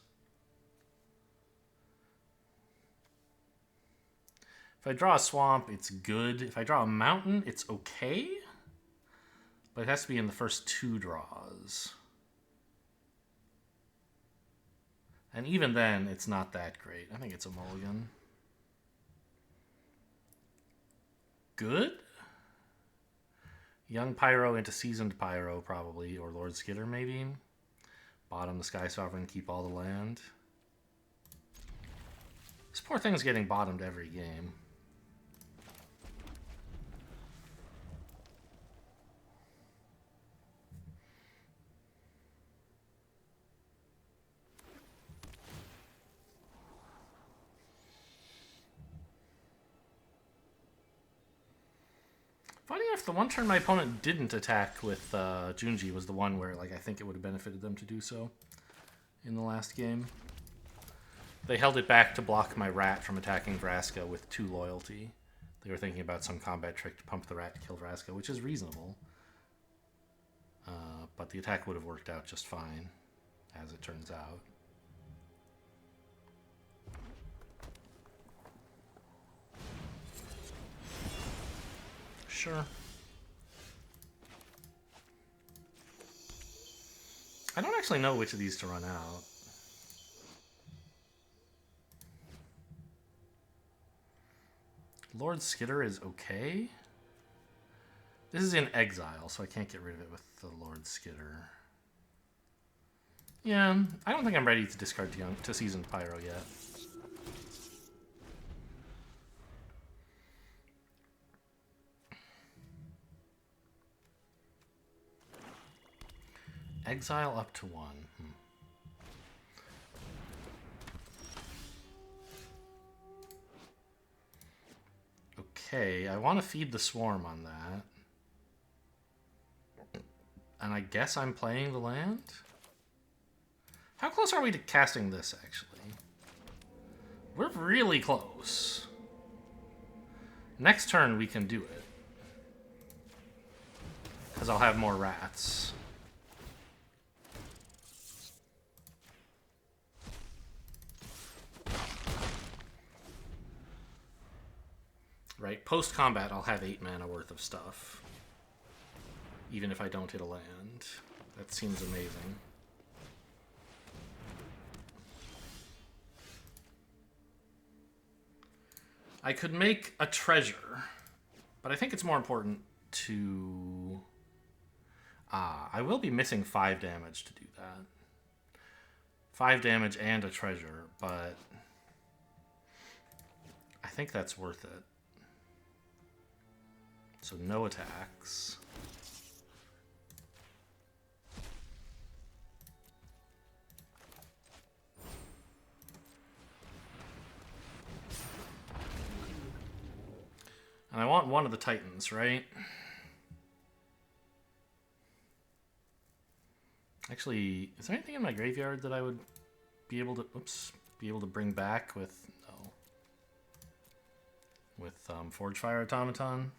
If I draw a swamp, it's good. If I draw a mountain, it's okay. But it has to be in the first 2 draws. And even then, it's not that great. I think it's a mulligan. Good? Young Pyro into Seasoned Pyro, probably. Or Lord Skitter, maybe. Bottom the Sky Sovereign, keep all the land. This poor thing's getting bottomed every game. Funny enough, the one turn my opponent didn't attack with Junji was the one where, like, I think it would have benefited them to do so in the last game. They held it back to block my rat from attacking Vraska with 2 loyalty. They were thinking about some combat trick to pump the rat to kill Vraska, which is reasonable. But the attack would have worked out just fine, as it turns out. Sure. I don't actually know which of these to run out. Lord Skitter is okay. This is in exile, so I can't get rid of it with the Lord Skitter. Yeah, I don't think I'm ready to discard to Seasoned Pyro yet. Exile up to 1. Okay, I want to feed the Swarm on that. And I guess I'm playing the land? How close are we to casting this, actually? We're really close. Next turn we can do it. Because I'll have more rats. Right, post-combat I'll have 8 mana worth of stuff. Even if I don't hit a land. That seems amazing. I could make a treasure, but I think it's more important to... I will be missing 5 damage to do that. 5 damage and a treasure, but I think that's worth it. So no attacks. And I want one of the Titans, right? Actually, is there anything in my graveyard that I would be able to bring back with Forge Fire Automaton?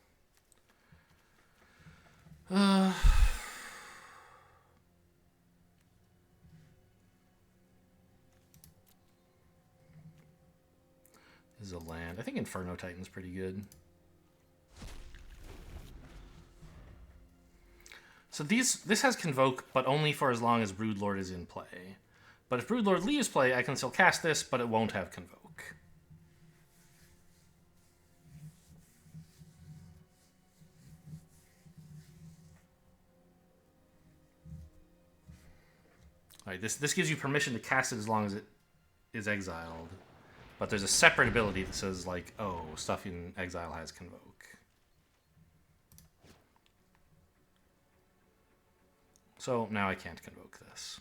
This is a land. I think Inferno Titan's pretty good. So this has Convoke, but only for as long as Broodlord is in play. But if Broodlord leaves play, I can still cast this, but it won't have Convoke. All right, this gives you permission to cast it as long as it is exiled. But there's a separate ability that says, like, oh, stuff in exile has Convoke. So now I can't Convoke this.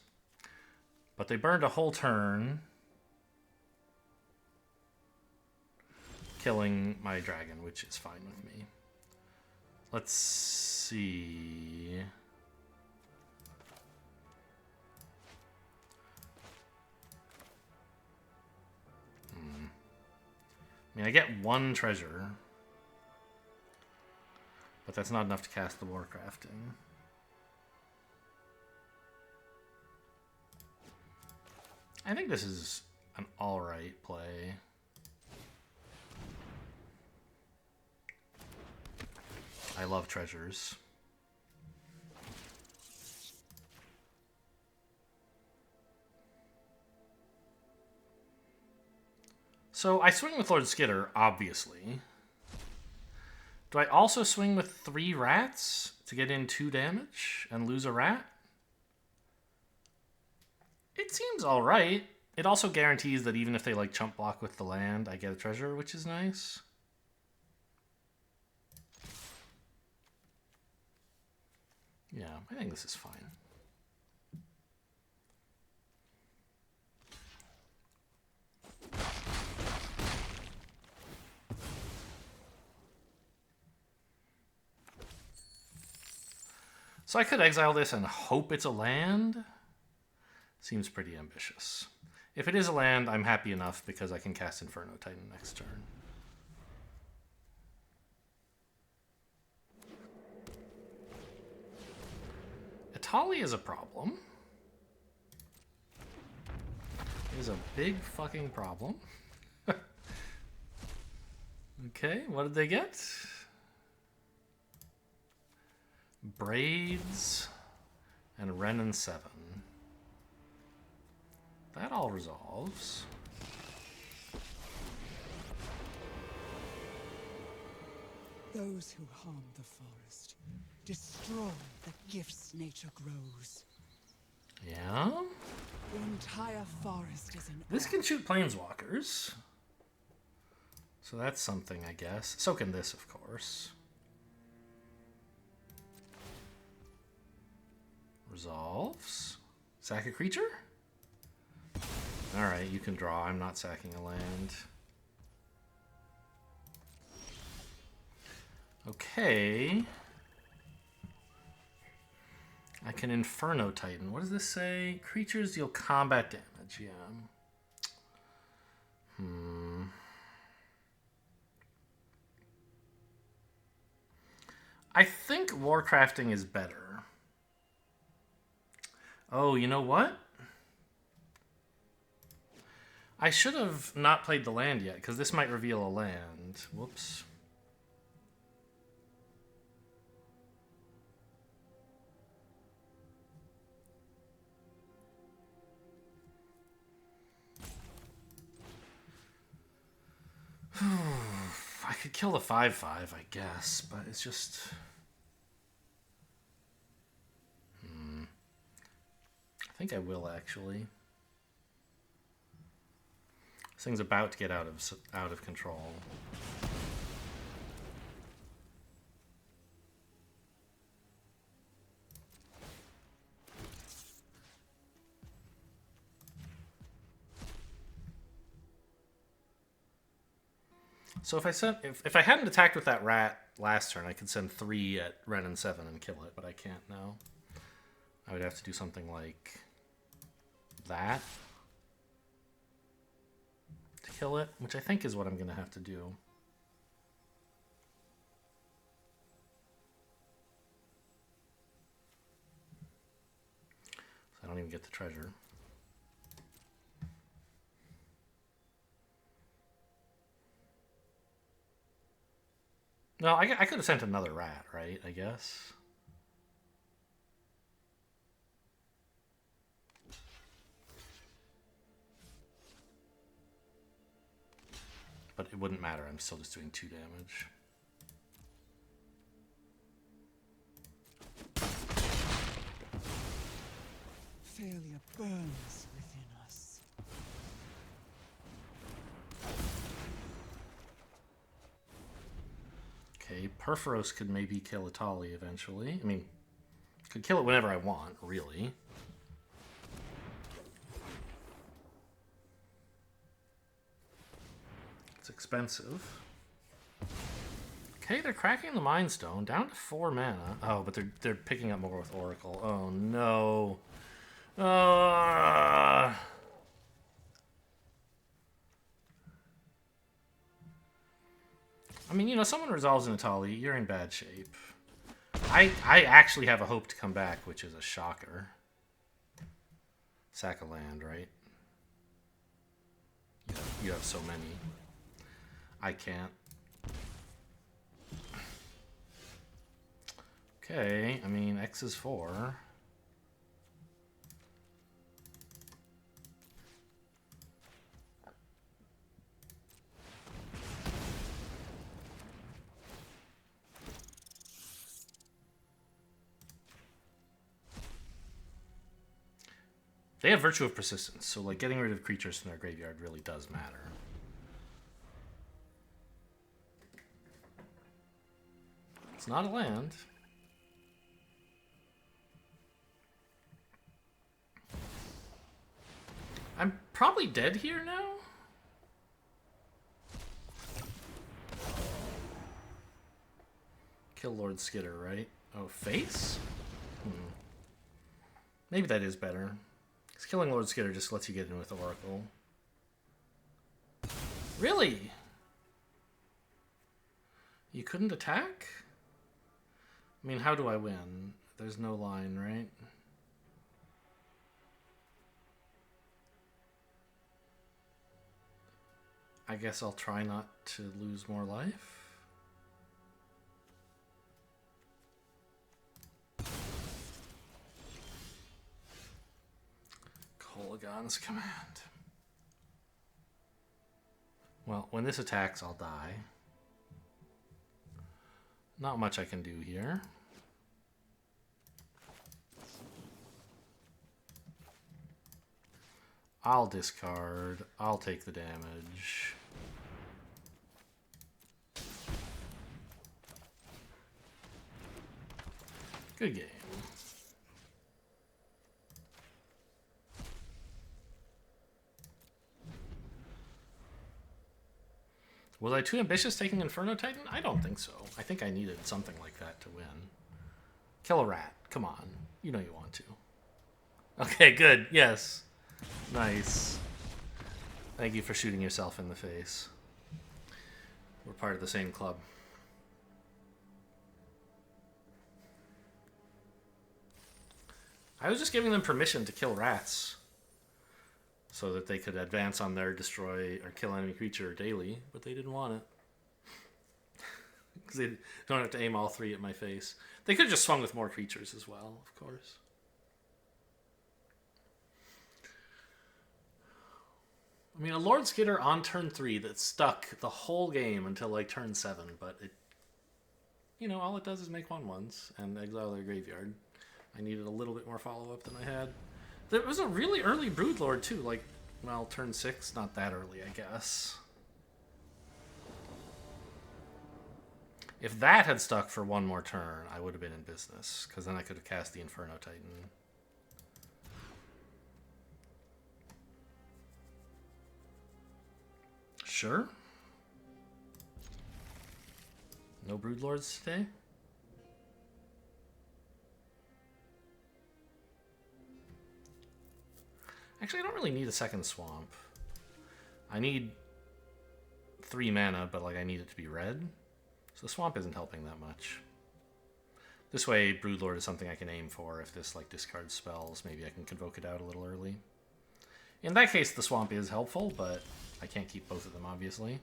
But they burned a whole turn, killing my dragon, which is fine with me. Let's see... I mean, I get 1 treasure, but that's not enough to cast the Warcrafting. I think this is an alright play. I love treasures. So I swing with Lord Skitter, obviously. Do I also swing with 3 rats to get in 2 damage and lose a rat? It seems alright. It also guarantees that even if they like chump block with the land, I get a treasure, which is nice. Yeah, I think this is fine. So I could exile this and hope it's a land. Seems pretty ambitious. If it is a land, I'm happy enough because I can cast Inferno Titan next turn. Atali is a problem. It is a big fucking problem. Okay, what did they get? Braids and Renin 7. That all resolves. Those who harm the forest destroy the gifts nature grows. Yeah? The entire forest is an This can shoot planeswalkers. So that's something, I guess. So can this, of course. Resolves. Sack a creature? Alright, you can draw. I'm not sacking a land. Okay. I can Inferno Titan. What does this say? Creatures deal combat damage. Yeah. I think Warcrafting is better. Oh, you know what? I should have not played the land yet, because this might reveal a land. Whoops. I could kill the 5/5, I guess, but it's just... I think I will, actually. This thing's about to get out of control. So if I hadn't attacked with that rat last turn, I could send 3 at Ren and 7 and kill it, but I can't now. I would have to do something like that to kill it, which I think is what I'm going to have to do. So I don't even get the treasure. No, I could have sent another rat, right? I guess. But it wouldn't matter. I'm still just doing 2 damage. failure burns within us. Okay, Perforos could maybe kill Atali eventually. I mean, could kill it whenever I want, really. It's expensive. Okay, they're cracking the Mind Stone down to 4 mana. Oh, but they're picking up more with Oracle. Oh no. I mean, you know, someone resolves an Atali, you're in bad shape. I actually have a hope to come back, which is a shocker. Sack a land, right? You have so many. I can't. Okay, I mean, X is 4. They have Virtue of Persistence, so like getting rid of creatures from their graveyard really does matter. It's not a land. I'm probably dead here now? Kill Lord Skitter, right? Oh, face? Maybe that is better. Because killing Lord Skitter just lets you get in with Oracle. Really? You couldn't attack? I mean, how do I win? There's no line, right? I guess I'll try not to lose more life. Kolaghan's Command. Well, when this attacks, I'll die. Not much I can do here. I'll discard. I'll take the damage. Good game. Was I too ambitious taking Inferno Titan? I don't think so. I think I needed something like that to win. Kill a rat. Come on. You know you want to. Okay, good. Yes. Nice. Thank you for shooting yourself in the face. We're part of the same club. I was just giving them permission to kill rats so that they could advance on their destroy or kill enemy creature daily, but they didn't want it. Because they don't have to aim all three at my face. They could have just swung with more creatures as well, of course. I mean, a Lord Skitter on turn 3 that stuck the whole game until like turn 7, but it, you know, all it does is make 1/1s and exile their graveyard. I needed a little bit more follow-up than I had. There was a really early Broodlord too, like, well, turn 6, not that early, I guess. If that had stuck for one more turn, I would have been in business, because then I could have cast the Inferno Titan. Sure. No Broodlords today? Actually, I don't really need a second swamp. I need 3 mana, but like I need it to be red. So the swamp isn't helping that much. This way, Broodlord is something I can aim for. If this like discards spells, maybe I can convoke it out a little early. In that case, the swamp is helpful, but I can't keep both of them, obviously.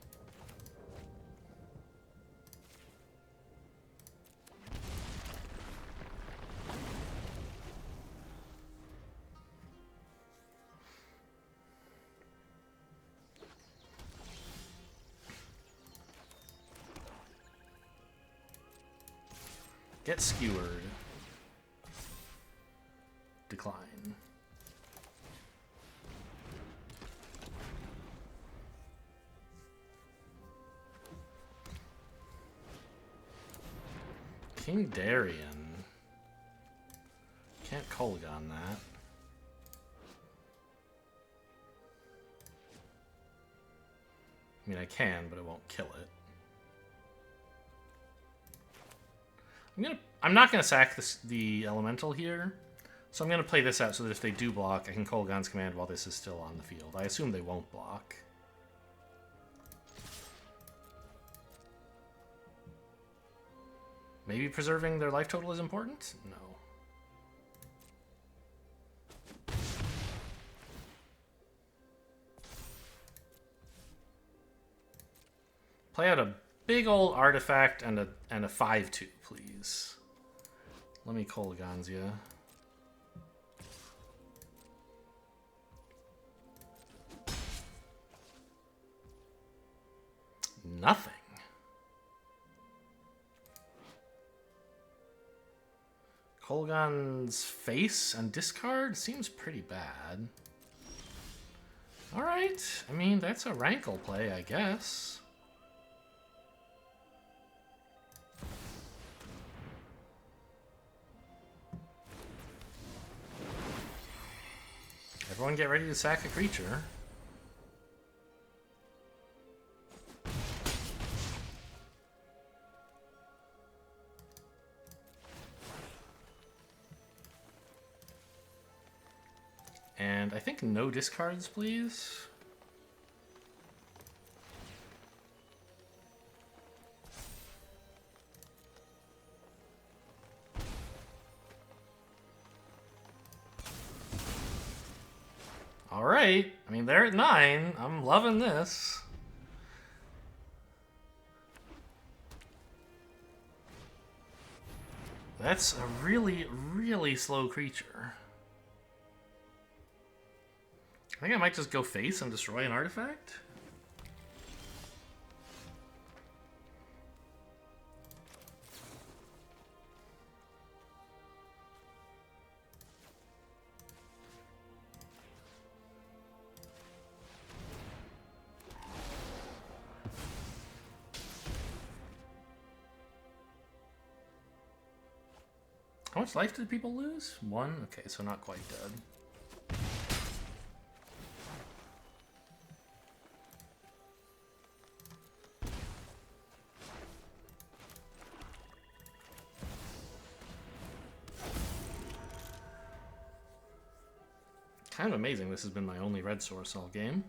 Get skewered. Decline. King Darien. Can't Kolaghan that. I mean, I can, but it won't kill it. I'm not gonna sack the elemental here, so I'm gonna play this out so that if they do block, I can Kolaghan's Command while this is still on the field. I assume they won't block. Maybe preserving their life total is important? No. Play out a big old artifact and a 5/2, please. Let me Kolaghan's ya. Nothing. Kolaghan's face and discard seems pretty bad. Alright, I mean, that's a rankle play, I guess. Everyone get ready to sack a creature. And I think no discards, please. All right. I mean, they're at 9. I'm loving this. That's a really, really slow creature. I think I might just go face and destroy an artifact. How much life did people lose? 1? Okay, so not quite dead. Kind of amazing this has been my only red source all game.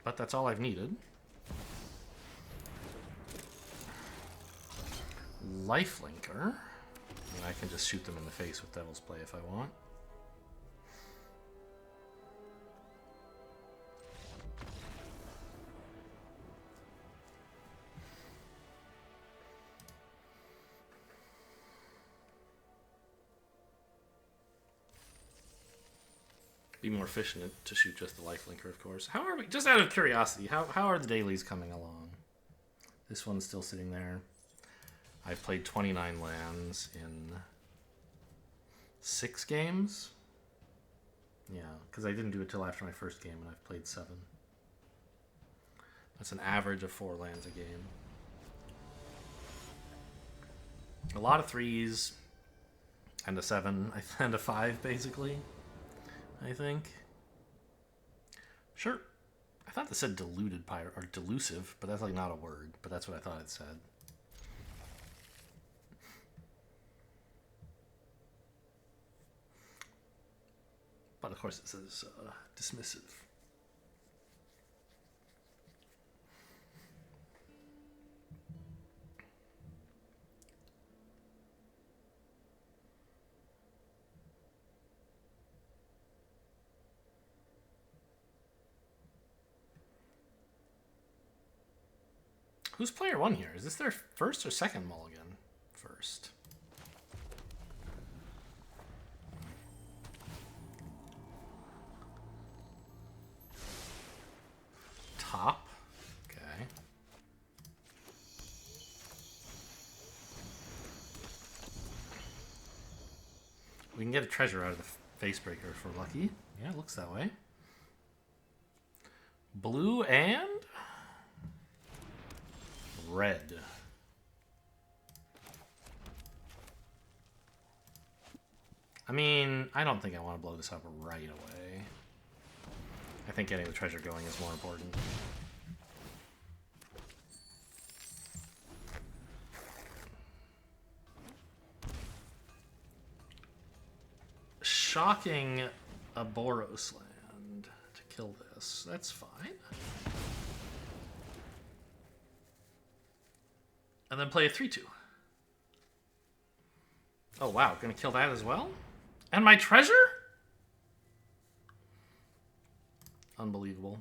But that's all I've needed. Lifelinker. And I can just shoot them in the face with Devil's Play if I want. Be more efficient to shoot just the Lifelinker, of course. How are we, just out of curiosity, how are the dailies coming along? This one's still sitting there. I've played 29 lands in 6 games. Yeah, because I didn't do it till after my first game, and I've played 7. That's an average of 4 lands a game. A lot of 3s, and a 7, and a 5, basically. I think. Sure. I thought this said diluted pirate, or delusive, but that's like not a word, but that's what I thought it said. But of course it says dismissive. Who's player 1 here? Is this their first or second mulligan? First. Top. Okay. We can get a treasure out of the Facebreaker if we're lucky. Yeah, it looks that way. Blue and red. I mean, I don't think I want to blow this up right away. I think getting the treasure going is more important. Shocking a Boros land to kill this. That's fine. And then play a 3-2. Oh wow, gonna kill that as well? And my treasure? Unbelievable.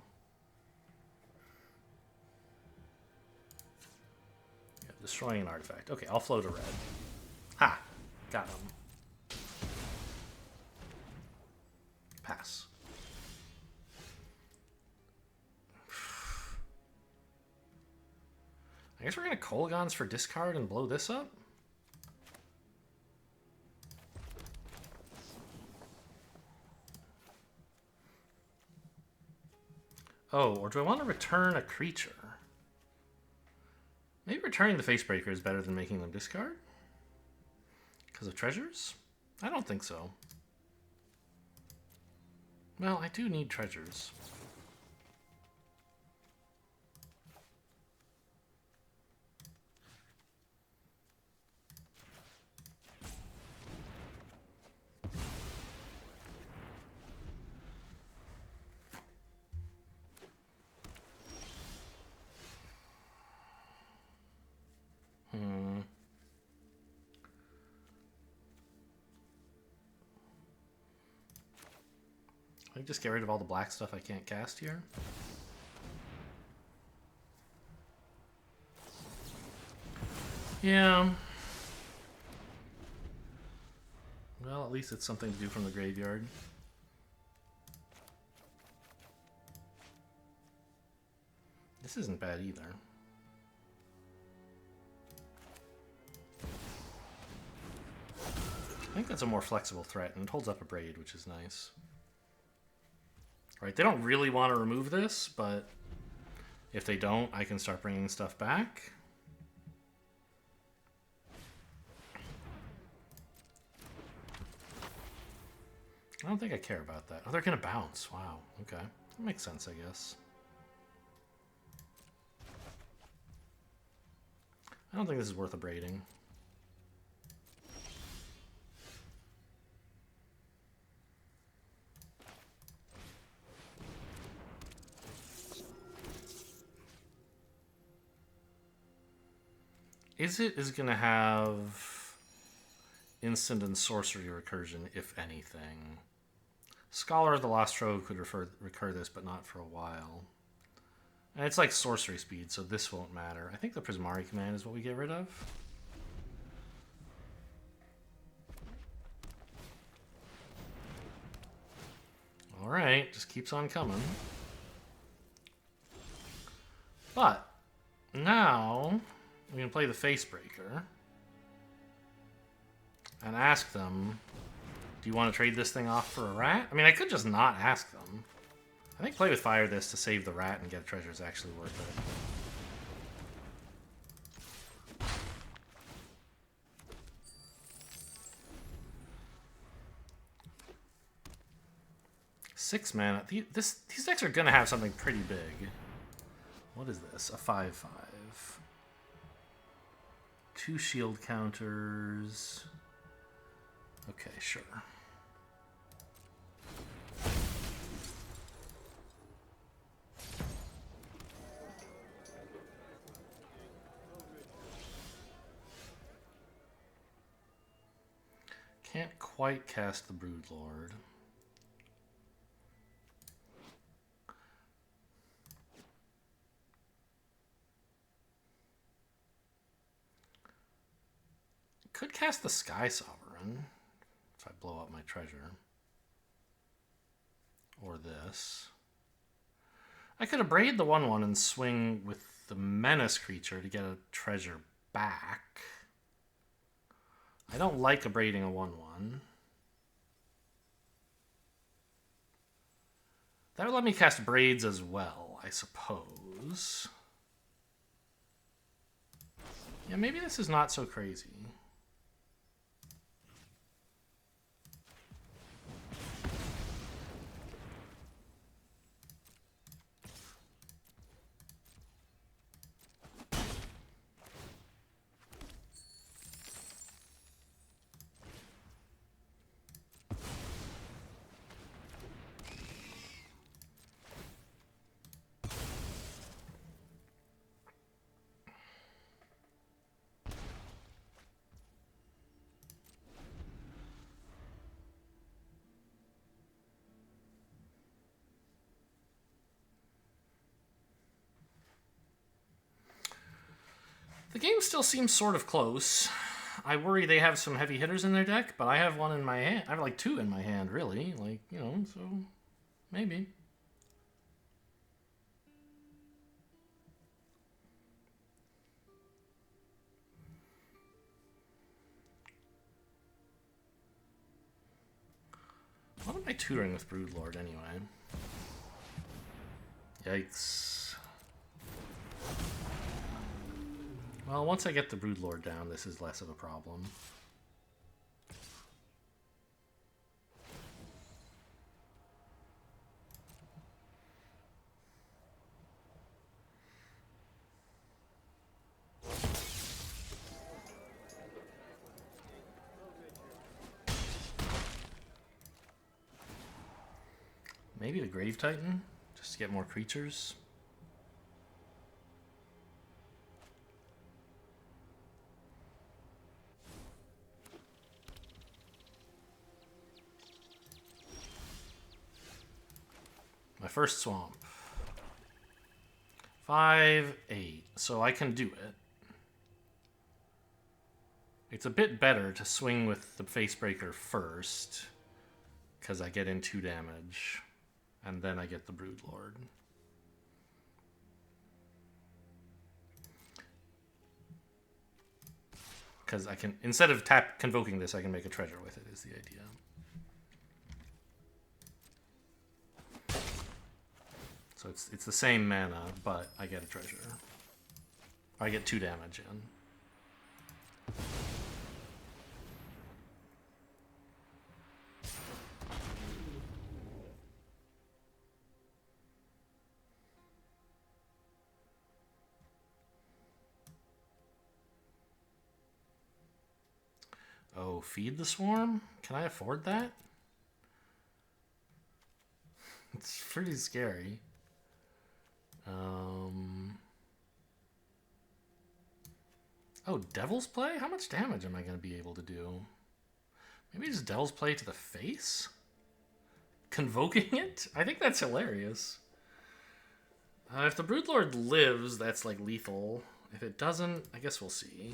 Yeah, destroying an artifact. Okay, I'll float a red. Ha! Got him. Pass. I guess we're gonna Kolagons for discard and blow this up? Oh, or do I want to return a creature? Maybe returning the Facebreaker is better than making them discard? Because of treasures? I don't think so. Well, I do need treasures. I just get rid of all the black stuff I can't cast here. Yeah. Well, at least it's something to do from the graveyard. This isn't bad either. I think that's a more flexible threat, and it holds up a braid, which is nice. Right, they don't really want to remove this, but if they don't, I can start bringing stuff back. I don't think I care about that. Oh, they're gonna bounce. Wow. Okay. That makes sense, I guess. I don't think this is worth abrading. Is gonna have instant and sorcery recursion, if anything. Scholar of the Lost Trove could recur this, but not for a while. And it's like sorcery speed, so this won't matter. I think the Prismari command is what we get rid of. Alright, just keeps on coming. But, now, we can play the Facebreaker. And ask them, do you want to trade this thing off for a rat? I mean, I could just not ask them. I think play with fire this to save the rat and get a treasure is actually worth it. 6 mana. These decks are gonna have something pretty big. What is this? A 5/5. 2 shield counters. Okay, sure. Can't quite cast the Broodlord. Could cast the Sky Sovereign if I blow up my treasure. Or this. I could abrade the 1/1 and swing with the Menace creature to get a treasure back. I don't like abrading a 1/1. That would let me cast Braids as well, I suppose. Yeah, maybe this is not so crazy. The game still seems sort of close. I worry they have some heavy hitters in their deck, but I have one in my hand. I have like 2 in my hand, really. Like, you know, so maybe. What am I tutoring with Broodlord anyway? Yikes. Well, once I get the Broodlord down, this is less of a problem. Maybe the Grave Titan, just to get more creatures. My first swamp. 5/8. So I can do it. It's a bit better to swing with the Facebreaker first, because I get in 2 damage, and then I get the Broodlord. Because I can, instead of convoking this, I can make a treasure with it, is the idea. So it's the same mana, but I get a treasure. I get 2 damage in. Oh, feed the swarm? Can I afford that? It's pretty scary. Oh, Devil's Play? How much damage am I going to be able to do? Maybe just Devil's Play to the face? Convoking it? I think that's hilarious. If the Broodlord lives, that's like lethal. If it doesn't, I guess we'll see.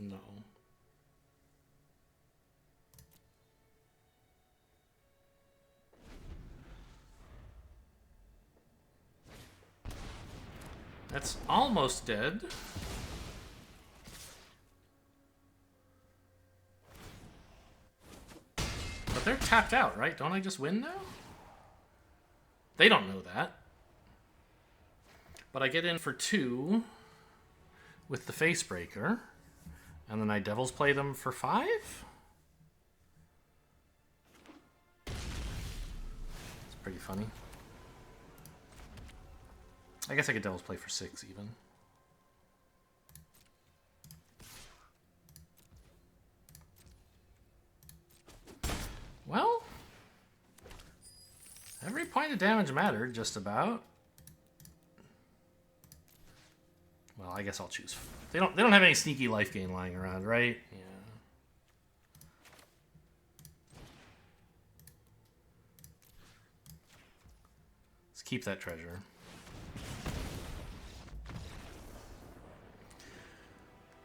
No. That's almost dead. But they're tapped out, right? Don't I just win now? They don't know that. But I get in for 2 with the Facebreaker. And then I Devil's Play them for 5? It's pretty funny. I guess I could Devil's Play for 6 even. Well, every point of damage mattered, just about. Well, I guess I'll choose. They don't have any sneaky life gain lying around, right? Yeah. Let's keep that treasure.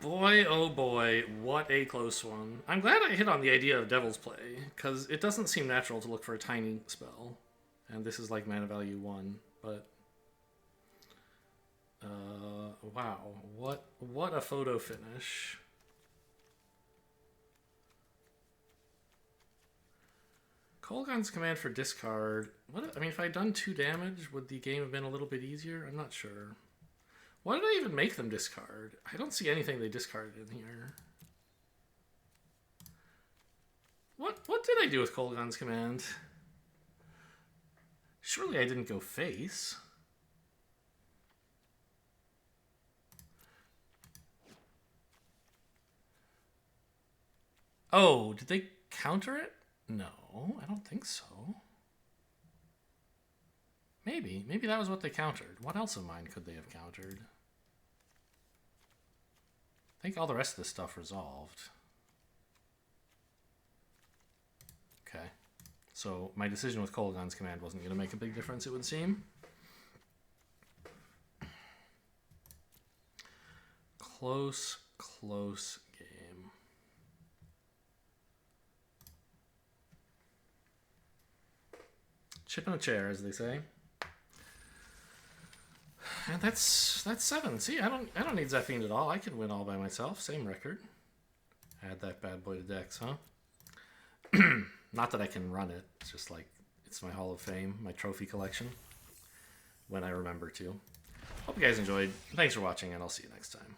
Boy, oh boy, what a close one. I'm glad I hit on the idea of Devil's Play, because it doesn't seem natural to look for a tiny spell. And this is like mana value 1, but... wow, what a photo finish. Kolaghan's Command for discard. I mean, if I'd done 2 damage, would the game have been a little bit easier? I'm not sure. Why did I even make them discard? I don't see anything they discarded in here. What did I do with Kolaghan's Command? Surely I didn't go face. Oh, did they counter it? No, I don't think so. Maybe that was what they countered. What else of mine could they have countered? I think all the rest of this stuff resolved. Okay. So my decision with Kolaghan's Command wasn't going to make a big difference, it would seem. Close game. Chip in a chair, as they say. And that's 7. See, I don't need Zephyne at all. I can win all by myself. Same record. Add that bad boy to Dex, huh? Not that I can run it. It's just like it's my Hall of Fame, my trophy collection. When I remember to. Hope you guys enjoyed. Thanks for watching, and I'll see you next time.